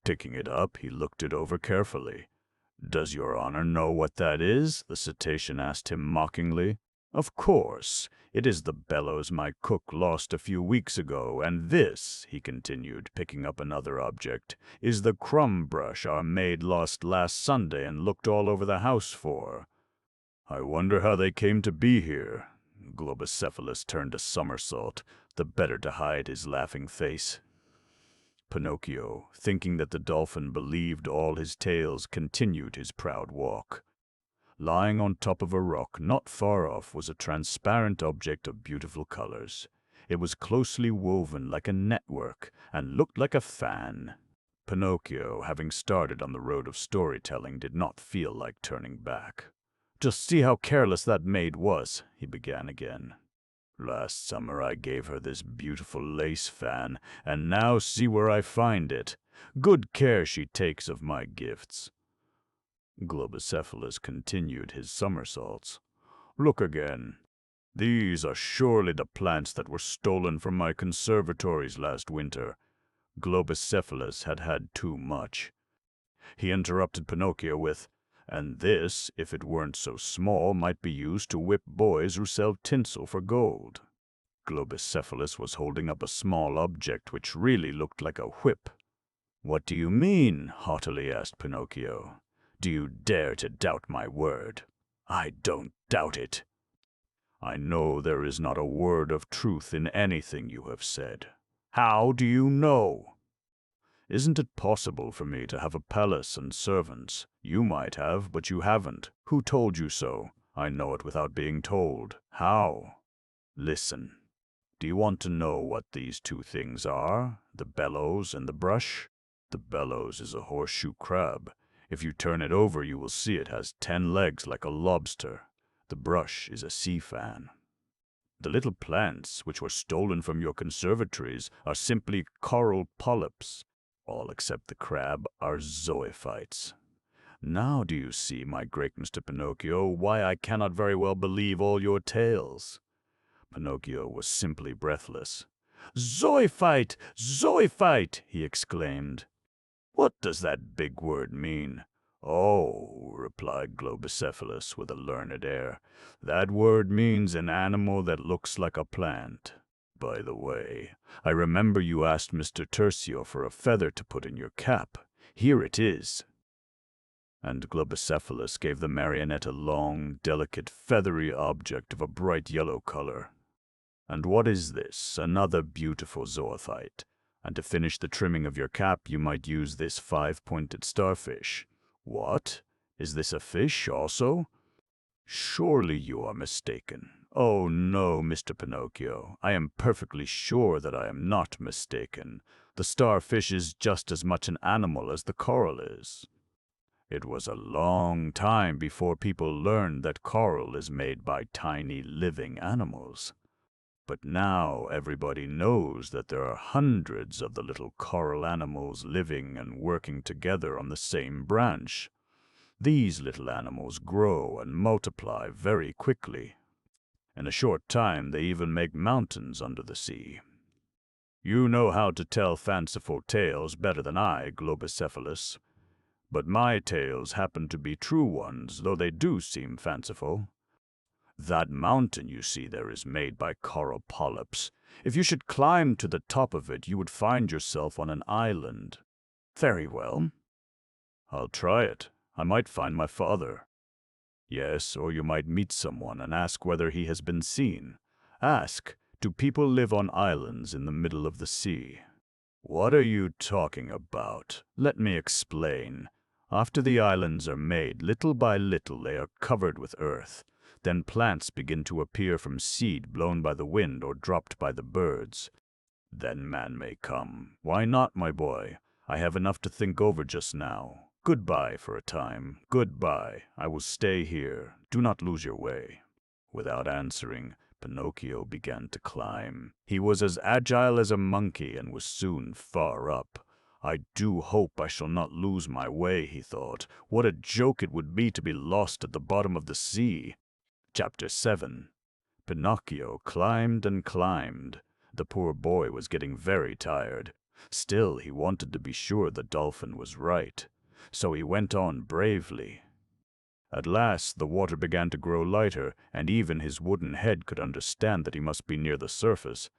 A: Picking it up, he looked it over carefully. Does Your Honor know what that is? The cetacean asked him mockingly. Of course. It is the bellows my cook lost a few weeks ago, and this, he continued, picking up another object, is the crumb brush our maid lost last Sunday and looked all over the house for. I wonder how they came to be here. Globicephalus turned a somersault, the better to hide his laughing face. Pinocchio, thinking that the dolphin believed all his tales, continued his proud walk. Lying on top of a rock not far off was a transparent object of beautiful colors. It was closely woven like a network and looked like a fan. Pinocchio, having started on the road of storytelling, did not feel like turning back. Just see how careless that maid was, he began again. Last summer I gave her this beautiful lace fan, and now see where I find it. Good care she takes of my gifts." Globicephalus continued his somersaults. "Look again. These are surely the plants that were stolen from my conservatories last winter." Globicephalus had had too much. He interrupted Pinocchio with, "And this, if it weren't so small, might be used to whip boys who sell tinsel for gold." Globicephalus was holding up a small object which really looked like a whip. "What do you mean?" haughtily asked Pinocchio. "Do you dare to doubt my word?" "I don't doubt it." "I know there is not a word of truth in anything you have said." "How do you know?" "Isn't it possible for me to have a palace and servants? You might have, but you haven't. Who told you so? I know it without being told." "How?" "Listen. Do you want to know what these two things are? The bellows and the brush? The bellows is a horseshoe crab. If you turn it over, you will see it has 10 legs like a lobster. The brush is a sea fan. The little plants which were stolen from your conservatories are simply coral polyps. All except the crab are zoophytes. Now do you see, my great Mr. Pinocchio, why I cannot very well believe all your tales?" Pinocchio was simply breathless. "Zoophyte! Zoophyte!" he exclaimed. "What does that big word mean?" "Oh," replied Globicephalus with a learned air, "that word means an animal that looks like a plant. By the way, I remember you asked Mr. Tercio for a feather to put in your cap. Here it is." And Globicephalus gave the marionette a long, delicate, feathery object of a bright yellow color. "And what is this? Another beautiful zoophyte. And to finish the trimming of your cap, you might use this 5-pointed starfish." "What? Is this a fish also?" "Surely you are mistaken." "Oh, no, Mr. Pinocchio. I am perfectly sure that I am not mistaken. The starfish is just as much an animal as the coral is. It was a long time before people learned that coral is made by tiny living animals. But now everybody knows that there are hundreds of the little coral animals living and working together on the same branch. These little animals grow and multiply very quickly. In a short time they even make mountains under the sea. You know how to tell fanciful tales better than I, Globicephalus. But my tales happen to be true ones, though they do seem fanciful. That mountain you see there is made by coral polyps. If you should climb to the top of it, you would find yourself on an island." "Very well." "I'll try it. I might find my father." "Yes, or you might meet someone and ask whether he has been seen. Ask, do people live on islands in the middle of the sea?" "What are you talking about? Let me explain. After the islands are made, little by little they are covered with earth. Then plants begin to appear from seed blown by the wind or dropped by the birds. Then man may come. Why not, my boy? I have enough to think over just now. Goodbye for a time. Goodbye. I will stay here. Do not lose your way." Without answering, Pinocchio began to climb. He was as agile as a monkey and was soon far up. "I do hope I shall not lose my way," he thought. "What a joke it would be to be lost at the bottom of the sea." Chapter 7. Pinocchio climbed and climbed. The poor boy was getting very tired. Still, he wanted to be sure the dolphin was right. So he went on bravely. At last the water began to grow lighter, and even his wooden head could understand that he must be near the surface.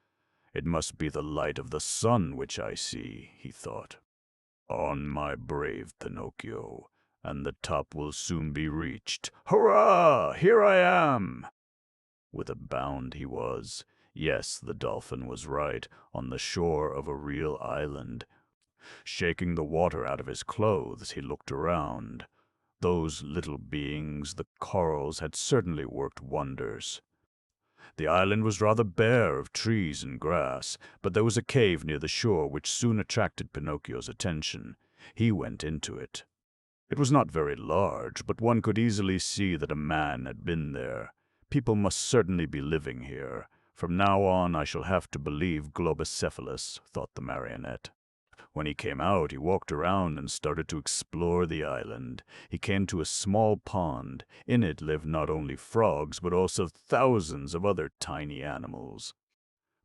A: "It must be the light of the sun which I see," he thought. "On, my brave Pinocchio, and the top will soon be reached. Hurrah! Here I am!" With a bound he was, yes, the dolphin was right, on the shore of a real island. Shaking the water out of his clothes, he looked around. Those little beings, the corals, had certainly worked wonders. The island was rather bare of trees and grass, but there was a cave near the shore which soon attracted Pinocchio's attention. He went into it. It was not very large, but one could easily see that a man had been there. People must certainly be living here, From now on, I shall have to believe Globocephalus, thought the marionette. When he came out, he walked around and started to explore the island. He came to a small pond. In it lived not only frogs, but also thousands of other tiny animals.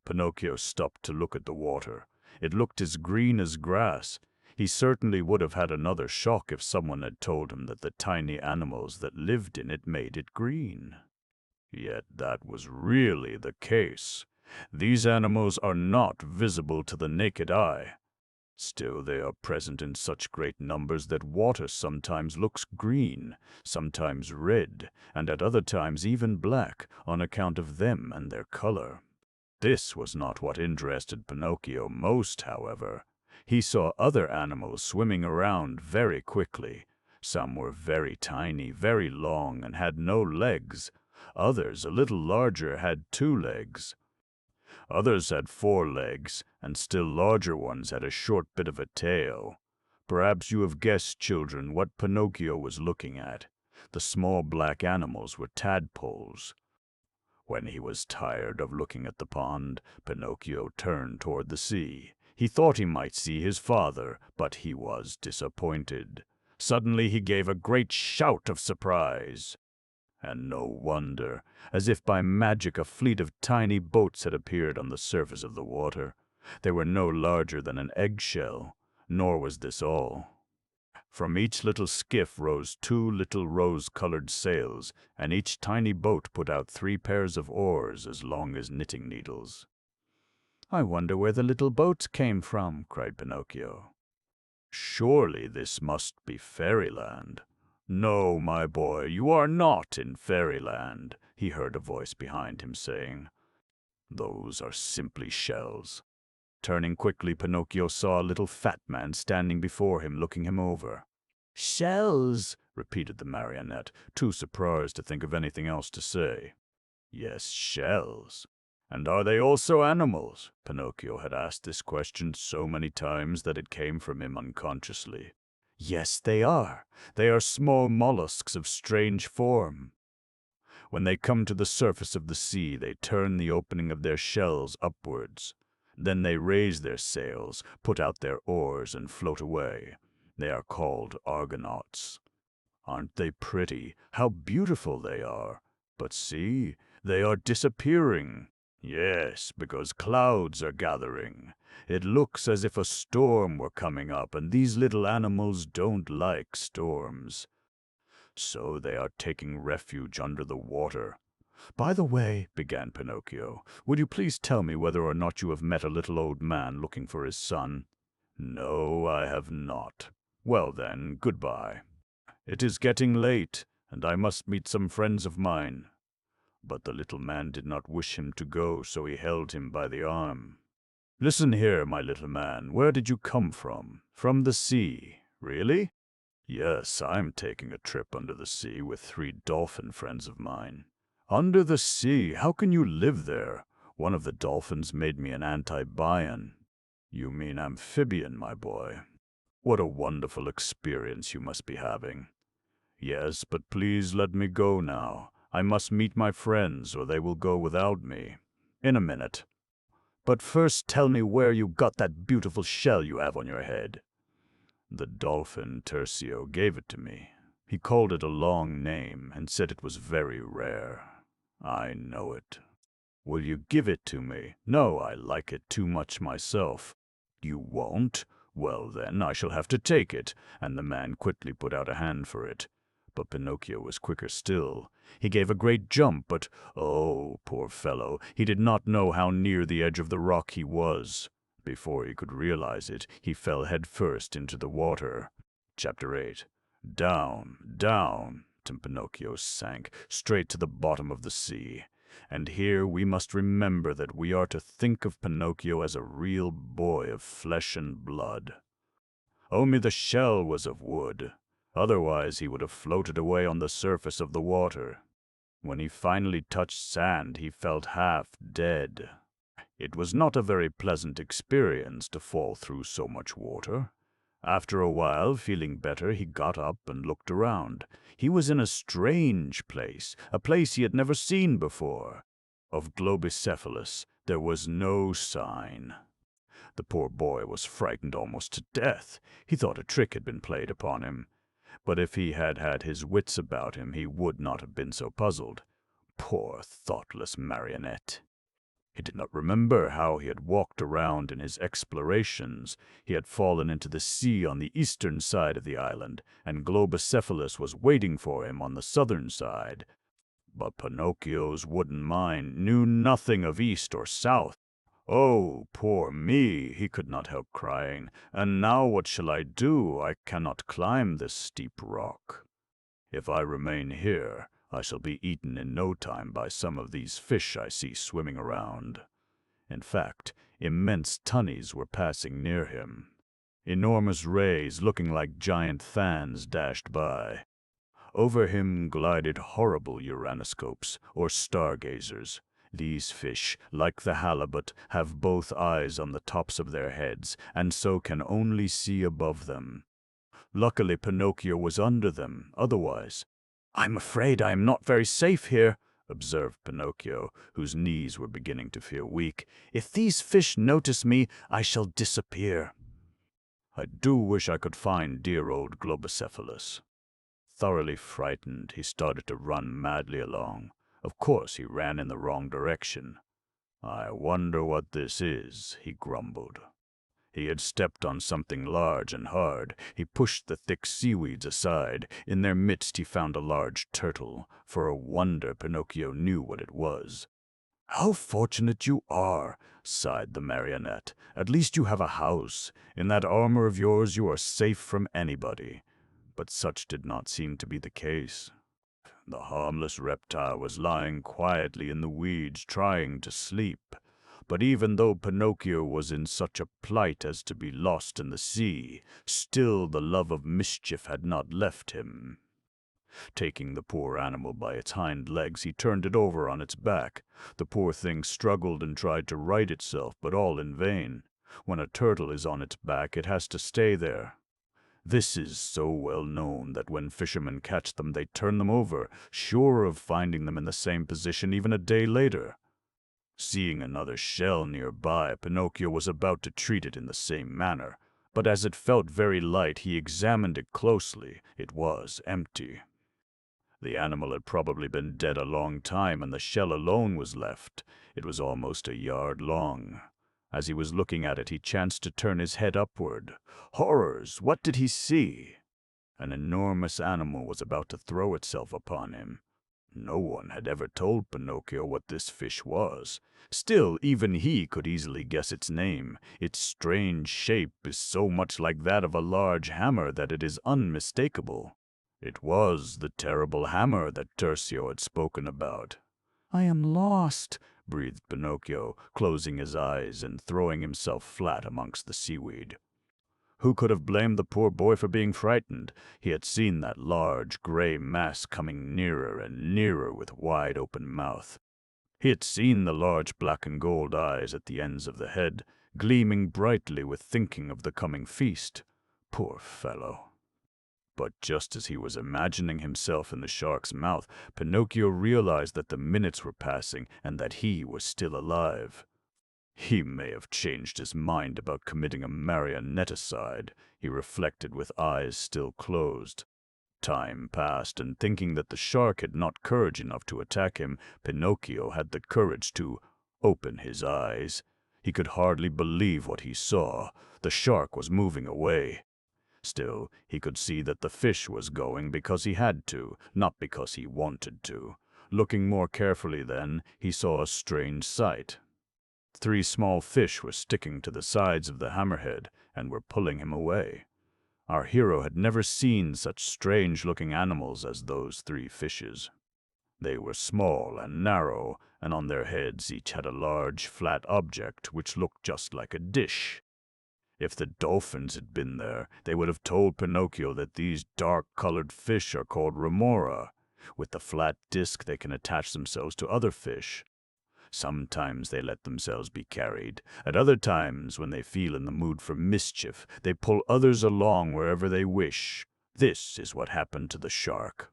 A: Pinocchio stopped to look at the water. It looked as green as grass. He certainly would have had another shock if someone had told him that the tiny animals that lived in it made it green. Yet that was really the case. These animals are not visible to the naked eye. Still, they are present in such great numbers that water sometimes looks green, sometimes red, and at other times even black, on account of them and their color. This was not what interested Pinocchio most, however. He saw other animals swimming around very quickly. Some were very tiny, very long, and had no legs. Others, a little larger, had 2 legs. Others had 4 legs, and still larger ones had a short bit of a tail. Perhaps you have guessed, children, what Pinocchio was looking at. The small black animals were tadpoles. When he was tired of looking at the pond, Pinocchio turned toward the sea. He thought he might see his father, but he was disappointed. Suddenly he gave a great shout of surprise. And no wonder. As if by magic, a fleet of tiny boats had appeared on the surface of the water. They were no larger than an eggshell. Nor was this all. From each little skiff rose 2 little rose-colored sails, and each tiny boat put out 3 pairs of oars as long as knitting needles. "I wonder where the little boats came from," cried Pinocchio. "Surely this must be fairyland." "No, my boy, you are not in fairyland," he heard a voice behind him saying. "Those are simply shells." Turning quickly, Pinocchio saw a little fat man standing before him, looking him over. "Shells," repeated the marionette, too surprised to think of anything else to say. "Yes, shells. And are they also animals?" Pinocchio had asked this question so many times that it came from him unconsciously. "Yes, they are. They are small mollusks of strange form. When they come to the surface of the sea, they turn the opening of their shells upwards. Then they raise their sails, put out their oars, and float away. They are called argonauts. Aren't they pretty? How beautiful they are! But see, they are disappearing. Yes, because clouds are gathering. It looks as if a storm were coming up, and these little animals don't like storms. So they are taking refuge under the water. "By the way," began Pinocchio, "would you please tell me whether or not you have met a little old man looking for his son?" "No, I have not." "Well then, goodbye. It is getting late, and I must meet some friends of mine." But the little man did not wish him to go, so he held him by the arm. "Listen here, my little man, where did you come from?" "From the sea." "Really?" "Yes, I'm taking a trip under the sea with 3 dolphin friends of mine." "Under the sea? How can you live there?" "One of the dolphins made me an amphibian." "You mean amphibian, my boy. What a wonderful experience you must be having." "Yes, but please let me go now. I must meet my friends, or they will go without me." "In a minute. But first tell me where you got that beautiful shell you have on your head." "The dolphin Tercio gave it to me. He called it a long name and said it was very rare." "I know it." "Will you give it to me?" "No, I like it too much myself." "You won't? Well, then, I shall have to take it." And the man quickly put out a hand for it. But Pinocchio was quicker still. He gave a great jump, but, oh, poor fellow, he did not know how near the edge of the rock he was. Before he could realize it, he fell headfirst into the water. Chapter 8. Down, down, and Pinocchio sank straight to the bottom of the sea. And here we must remember that we are to think of Pinocchio as a real boy of flesh and blood. Only the shell was of wood. Otherwise he would have floated away on the surface of the water. When he finally touched sand, he felt half dead. It was not a very pleasant experience to fall through so much water. After a while, feeling better, he got up and looked around. He was in a strange place, a place he had never seen before. Of Globicephalus there was no sign. The poor boy was frightened almost to death. He thought a trick had been played upon him. But if he had had his wits about him, he would not have been so puzzled. Poor, thoughtless marionette. He did not remember how he had walked around in his explorations. He had fallen into the sea on the eastern side of the island, and Globicephalus was waiting for him on the southern side. But Pinocchio's wooden mind knew nothing of east or south. "Oh, poor me," he could not help crying. "And now what shall I do? I cannot climb this steep rock. If I remain here, I shall be eaten in no time by some of these fish I see swimming around." In fact, immense tunnies were passing near him. Enormous rays, looking like giant fans, dashed by. Over him glided horrible uranoscopes, or stargazers. These fish, like the halibut, have both eyes on the tops of their heads, and so can only see above them. Luckily, Pinocchio was under them, otherwise— "I'm afraid I am not very safe here," observed Pinocchio, whose knees were beginning to feel weak. "If these fish notice me, I shall disappear." I do wish I could find dear old Globicephalus. Thoroughly frightened, he started to run madly along. Of course, he ran in the wrong direction. "I wonder what this is," he grumbled. He had stepped on something large and hard. He pushed the thick seaweeds aside. In their midst he found a large turtle. For a wonder, Pinocchio knew what it was. "How fortunate you are," sighed the marionette. "At least you have a house. In that armor of yours you are safe from anybody." But such did not seem to be the case. The harmless reptile was lying quietly in the weeds, trying to sleep. But even though Pinocchio was in such a plight as to be lost in the sea, still the love of mischief had not left him. Taking the poor animal by its hind legs, he turned it over on its back. The poor thing struggled and tried to right itself, but all in vain. When a turtle is on its back, it has to stay there. This is so well known that when fishermen catch them, they turn them over, sure of finding them in the same position even a day later. Seeing another shell nearby, Pinocchio was about to treat it in the same manner, but as it felt very light, he examined it closely. It was empty. The animal had probably been dead a long time, and the shell alone was left. It was almost a yard long. As he was looking at it, he chanced to turn his head upward. Horrors! What did he see? An enormous animal was about to throw itself upon him. No one had ever told Pinocchio what this fish was. Still, even he could easily guess its name. Its strange shape is so much like that of a large hammer that it is unmistakable. It was the terrible hammer that Tercio had spoken about. "I am lost," breathed Pinocchio, closing his eyes and throwing himself flat amongst the seaweed. Who could have blamed the poor boy for being frightened? He had seen that large gray mass coming nearer and nearer with wide-open mouth. He had seen the large black and gold eyes at the ends of the head, gleaming brightly with thinking of the coming feast. Poor fellow! But just as he was imagining himself in the shark's mouth, Pinocchio realized that the minutes were passing and that he was still alive. He may have changed his mind about committing a marionetticide, he reflected with eyes still closed. Time passed, and thinking that the shark had not courage enough to attack him, Pinocchio had the courage to open his eyes. He could hardly believe what he saw. The shark was moving away. Still, he could see that the fish was going because he had to, not because he wanted to. Looking more carefully then, he saw a strange sight. 3 small fish were sticking to the sides of the hammerhead and were pulling him away. Our hero had never seen such strange-looking animals as those 3 fishes. They were small and narrow, and on their heads each had a large, flat object which looked just like a dish. If the dolphins had been there, they would have told Pinocchio that these dark-colored fish are called remora. With the flat disc, they can attach themselves to other fish. Sometimes they let themselves be carried. At other times, when they feel in the mood for mischief, they pull others along wherever they wish. This is what happened to the shark.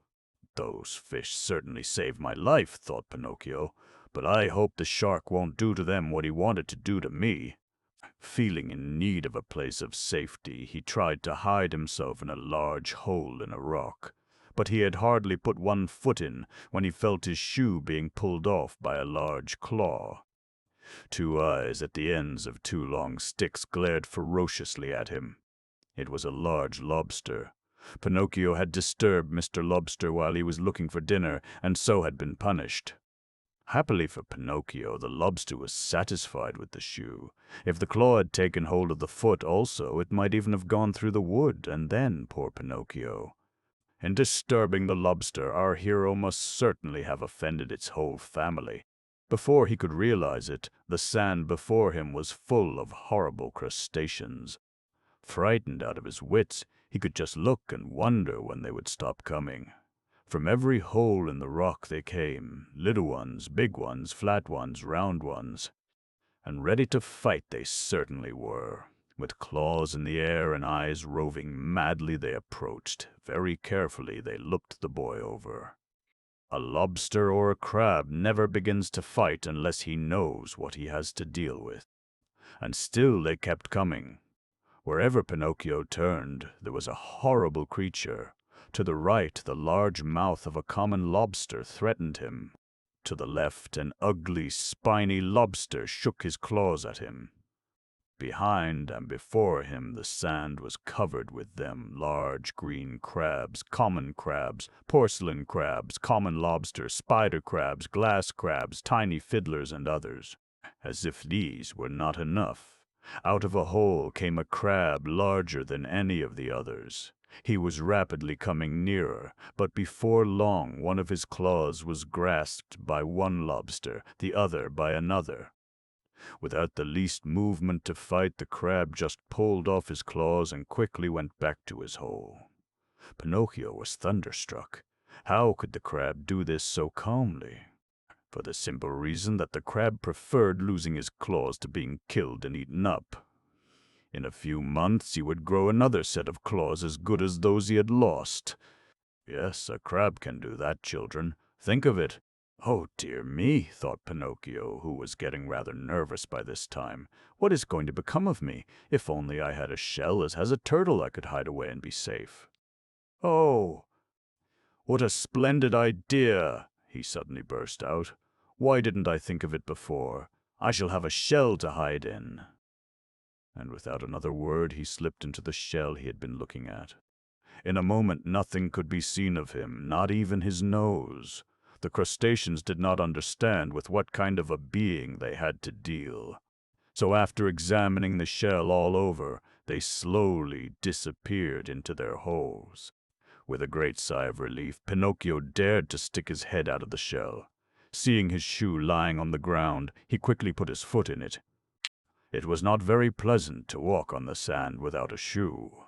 A: "Those fish certainly saved my life," thought Pinocchio. but I hope the shark won't do to them what he wanted to do to me. Feeling in need of a place of safety, he tried to hide himself in a large hole in a rock. But he had hardly put one foot in when he felt his shoe being pulled off by a large claw. Two eyes at the ends of two long sticks glared ferociously at him. It was a large lobster. Pinocchio had disturbed Mr. Lobster while he was looking for dinner, and so had been punished. Happily for Pinocchio, the lobster was satisfied with the shoe. If the claw had taken hold of the foot also, it might even have gone through the wood, and then poor Pinocchio. In disturbing the lobster, our hero must certainly have offended its whole family. Before he could realize it, the sand before him was full of horrible crustaceans. Frightened out of his wits, he could just look and wonder when they would stop coming. From every hole in the rock they came, little ones, big ones, flat ones, round ones. And ready to fight they certainly were. With claws in the air and eyes roving madly they approached. Very carefully they looked the boy over. A lobster or a crab never begins to fight unless he knows what he has to deal with. And still they kept coming. Wherever Pinocchio turned, there was a horrible creature. To the right, the large mouth of a common lobster threatened him. To the left, an ugly, spiny lobster shook his claws at him. Behind and before him, the sand was covered with them, large green crabs, common crabs, porcelain crabs, common lobsters, spider crabs, glass crabs, tiny fiddlers, and others. As if these were not enough, out of a hole came a crab larger than any of the others. He was rapidly coming nearer, but before long one of his claws was grasped by one lobster, the other by another. Without the least movement to fight, the crab just pulled off his claws and quickly went back to his hole. Pinocchio was thunderstruck. How could the crab do this so calmly? For the simple reason that the crab preferred losing his claws to being killed and eaten up. In a few months he would grow another set of claws as good as those he had lost. Yes, a crab can do that, children. Think of it. Oh, dear me, thought Pinocchio, who was getting rather nervous by this time. What is going to become of me? If only I had a shell as has a turtle I could hide away and be safe. Oh, what a splendid idea, he suddenly burst out. Why didn't I think of it before? I shall have a shell to hide in. And without another word he slipped into the shell he had been looking at. In a moment nothing could be seen of him, not even his nose. The crustaceans did not understand with what kind of a being they had to deal. So after examining the shell all over, they slowly disappeared into their holes. With a great sigh of relief, Pinocchio dared to stick his head out of the shell. Seeing his shoe lying on the ground, he quickly put his foot in it. It was not very pleasant to walk on the sand without a shoe.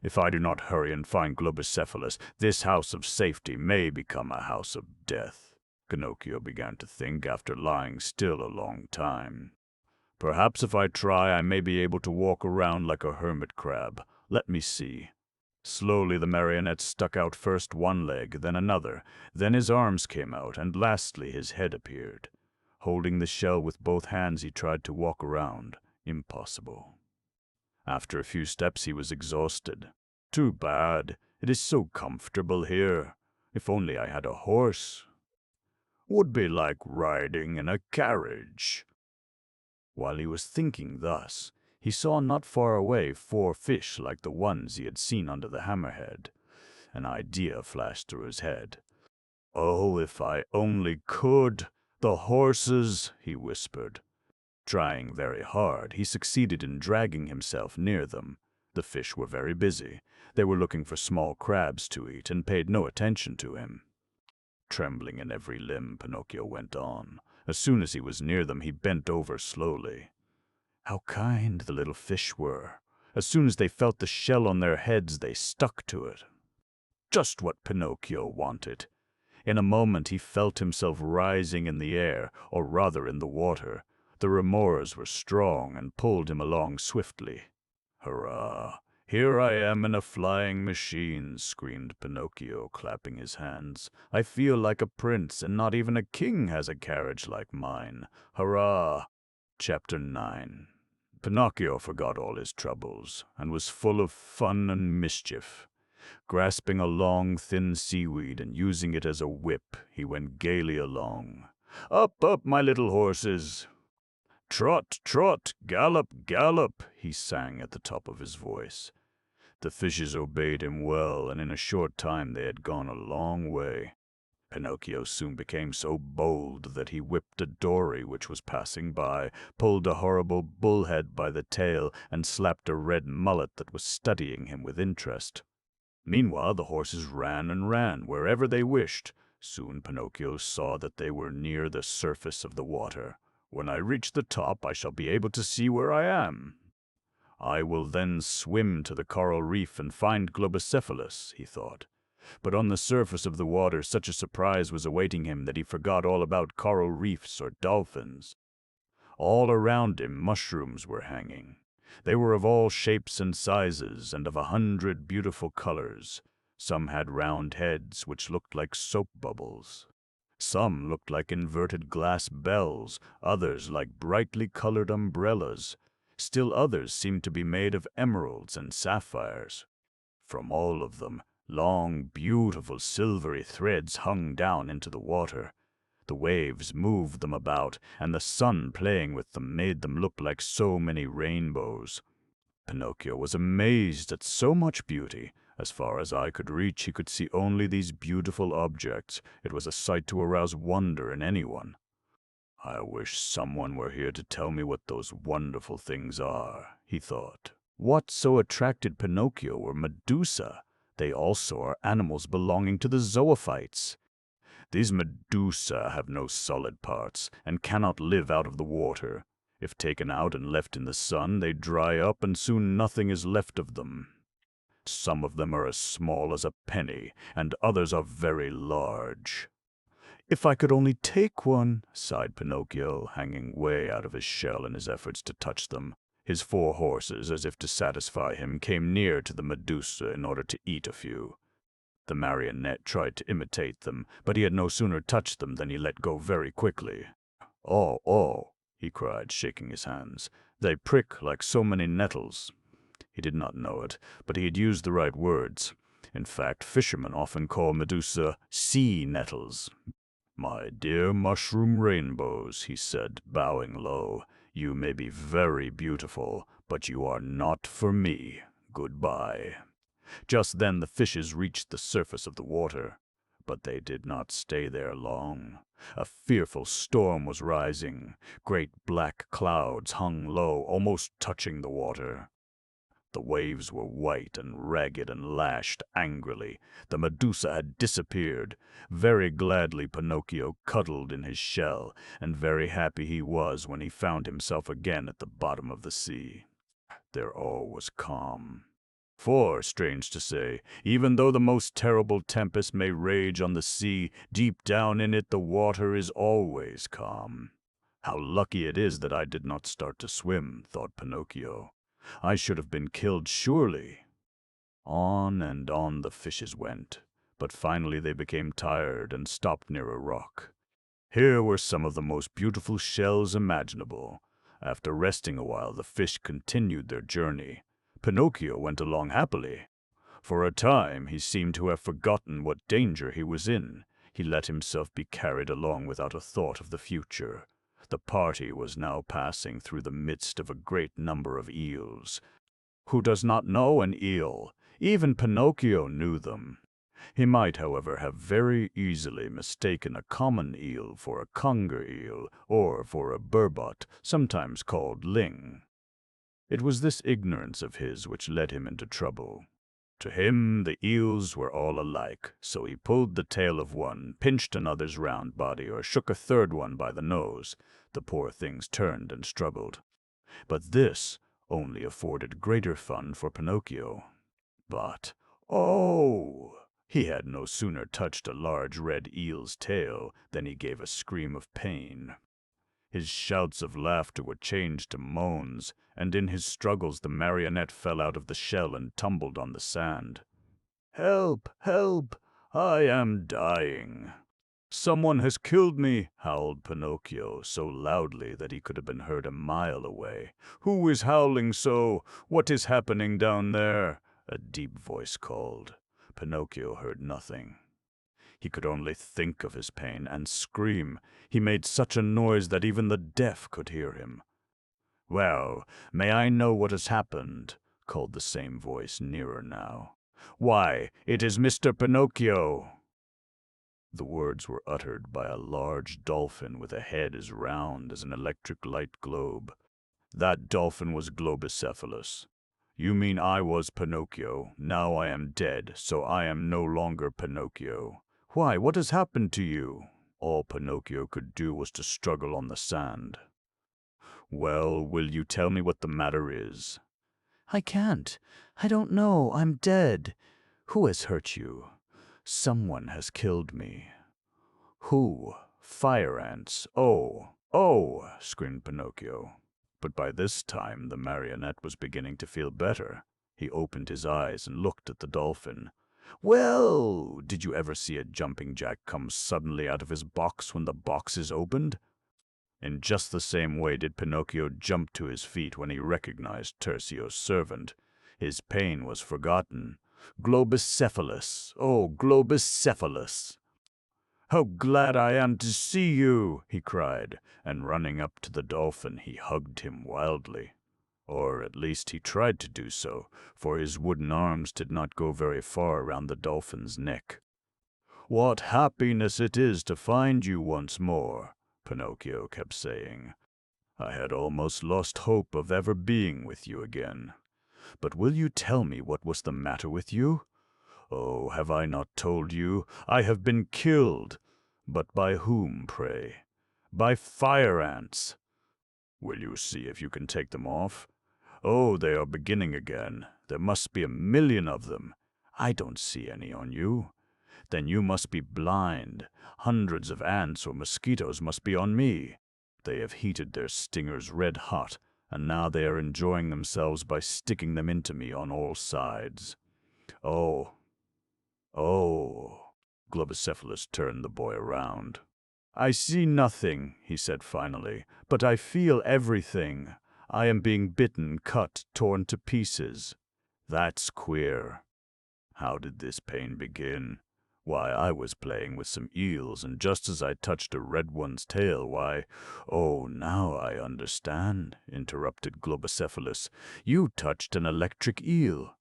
A: If I do not hurry and find Globicephalus, this house of safety may become a house of death, Pinocchio began to think after lying still a long time. Perhaps if I try, I may be able to walk around like a hermit crab. Let me see. Slowly the marionette stuck out first one leg, then another, then his arms came out, and lastly his head appeared. Holding the shell with both hands, he tried to walk around. Impossible. After a few steps he was exhausted. Too bad. It is so comfortable here. If only I had a horse. Would be like riding in a carriage. While he was thinking thus, he saw not far away 4 fish like the ones he had seen under the hammerhead. An idea flashed through his head. Oh, if I only could! The horses, he whispered. Trying very hard, he succeeded in dragging himself near them. The fish were very busy. They were looking for small crabs to eat and paid no attention to him. Trembling in every limb, Pinocchio went on. As soon as he was near them, he bent over slowly. How kind the little fish were! As soon as they felt the shell on their heads, they stuck to it. Just what Pinocchio wanted. In a moment he felt himself rising in the air, or rather in the water. The remores were strong and pulled him along swiftly. Hurrah! "Here I am in a flying machine," screamed Pinocchio, clapping his hands. "I feel like a prince, and not even a king has a carriage like mine. Hurrah!" Chapter 9. Pinocchio forgot all his troubles, and was full of fun and mischief. Grasping a long, thin seaweed and using it as a whip, he went gaily along. "Up, up, my little horses! Trot, trot, gallop, gallop!" he sang at the top of his voice. The fishes obeyed him well, and in a short time they had gone a long way. Pinocchio soon became so bold that he whipped a dory which was passing by, pulled a horrible bullhead by the tail, and slapped a red mullet that was studying him with interest. Meanwhile the horses ran and ran wherever they wished. Soon Pinocchio saw that they were near the surface of the water. "When I reach the top, I shall be able to see where I am. I will then swim to the coral reef and find Globicephalus," he thought. But on the surface of the water such a surprise was awaiting him that he forgot all about coral reefs or dolphins. All around him mushrooms were hanging. They were of all shapes and sizes, and of 100 beautiful colors. Some had round heads which looked like soap bubbles. Some looked like inverted glass bells, others like brightly colored umbrellas. Still others seemed to be made of emeralds and sapphires. From all of them, long, beautiful silvery threads hung down into the water. The waves moved them about, and the sun playing with them made them look like so many rainbows. Pinocchio was amazed at so much beauty. As far as eye could reach, he could see only these beautiful objects. It was a sight to arouse wonder in anyone. "I wish someone were here to tell me what those wonderful things are," he thought. What so attracted Pinocchio were Medusa. They also are animals belonging to the zoophytes. These Medusa have no solid parts and cannot live out of the water. If taken out and left in the sun, they dry up and soon nothing is left of them. Some of them are as small as a penny, and others are very large. "If I could only take one," sighed Pinocchio, hanging way out of his shell in his efforts to touch them. His 4 horses, as if to satisfy him, came near to the Medusa in order to eat a few. The marionette tried to imitate them, but he had no sooner touched them than he let go very quickly. "Oh, oh," he cried, shaking his hands. "They prick like so many nettles." He did not know it, but he had used the right words. In fact, fishermen often call Medusa sea nettles. "My dear mushroom rainbows," he said, bowing low, "you may be very beautiful, but you are not for me. Goodbye." Just then the fishes reached the surface of the water. But they did not stay there long. A fearful storm was rising. Great black clouds hung low, almost touching the water. The waves were white and ragged and lashed angrily. The Medusa had disappeared. Very gladly Pinocchio cuddled in his shell, and very happy he was when he found himself again at the bottom of the sea. There all was calm. For, strange to say, even though the most terrible tempest may rage on the sea, deep down in it the water is always calm. "How lucky it is that I did not start to swim," thought Pinocchio. "I should have been killed surely." On and on the fishes went, but finally they became tired and stopped near a rock. Here were some of the most beautiful shells imaginable. After resting a while, the fish continued their journey. Pinocchio went along happily. For a time he seemed to have forgotten what danger he was in. He let himself be carried along without a thought of the future. The party was now passing through the midst of a great number of eels. Who does not know an eel? Even Pinocchio knew them. He might, however, have very easily mistaken a common eel for a conger eel, or for a burbot, sometimes called ling. It was this ignorance of his which led him into trouble. To him the eels were all alike, so he pulled the tail of one, pinched another's round body, or shook a third one by the nose. The poor things turned and struggled. But this only afforded greater fun for Pinocchio. But, oh! He had no sooner touched a large red eel's tail than he gave a scream of pain. His shouts of laughter were changed to moans, and in his struggles the marionette fell out of the shell and tumbled on the sand. "Help! Help! I am dying!" "Someone has killed me!" howled Pinocchio, so loudly that he could have been heard a mile away. "Who is howling so? What is happening down there?" a deep voice called. Pinocchio heard nothing. He could only think of his pain and scream. He made such a noise that even the deaf could hear him. "Well, may I know what has happened?" called the same voice, nearer now. "Why, it is Mr. Pinocchio!" The words were uttered by a large dolphin with a head as round as an electric light globe. That dolphin was Globicephalus. "You mean I was Pinocchio. Now I am dead, so I am no longer Pinocchio. Why, what has happened to you?" All Pinocchio could do was to struggle on the sand. "Well, will you tell me what the matter is?"
B: "I can't. I don't know. I'm dead. Who has hurt you?" "Someone has killed me."
A: "Who? Fire ants. Oh, oh!" screamed Pinocchio. But by this time the marionette was beginning to feel better. He opened his eyes and looked at the dolphin. "Well, did you ever see a jumping jack come suddenly out of his box when the box is opened?" In just the same way did Pinocchio jump to his feet when he recognized Tertio's servant. His pain was forgotten. "Globicephalus! Oh, Globicephalus! How glad I am to see you!" he cried, and running up to the dolphin he hugged him wildly. Or at least he tried to do so, for his wooden arms did not go very far around the dolphin's neck. "What happiness it is to find you once more," Pinocchio kept saying. "I had almost lost hope of ever being with you again. But will you tell me what was the matter with you? Oh, have I not told you? I have been killed. But by whom, pray? By fire ants. Will you see if you can take them off? Oh, they are beginning again. There must be 1,000,000 of them. I don't see any on you. Then you must be blind. Hundreds of ants or mosquitoes must be on me. They have heated their stingers red hot, and now they are enjoying themselves by sticking them into me on all sides. Oh, oh!" Globicephalus turned the boy around. "I see nothing," he said finally, "but I feel everything. I am being bitten, cut, torn to pieces. That's queer. How did this pain begin? Why, I was playing with some eels, and just as I touched a red one's tail, why—" "Oh, now I understand," interrupted Globicephalus. "You touched an electric eel.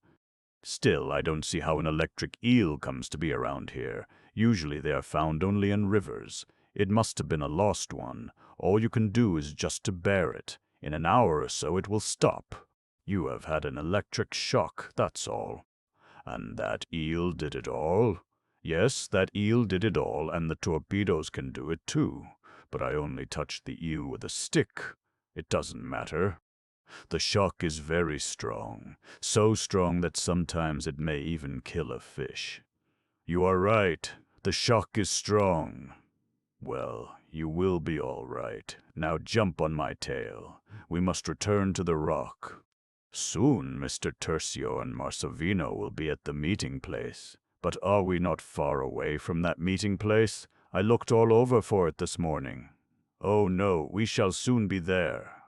A: Still, I don't see how an electric eel comes to be around here. Usually they are found only in rivers. It must have been a lost one. All you can do is just to bear it. In an hour or so it will stop. You have had an electric shock, that's all." "And that eel did it all?" "Yes, that eel did it all, and the torpedoes can do it too. But I only touched the eel with a stick. It doesn't matter. The shock is very strong, so strong that sometimes it may even kill a fish." "You are right. The shock is strong. Well, you will be all right. Now jump on my tail. We must return to the rock. Soon Mr. Tertio and Marsovino will be at the meeting place. But are we not far away from that meeting place? I looked all over for it this morning." "Oh no, we shall soon be there."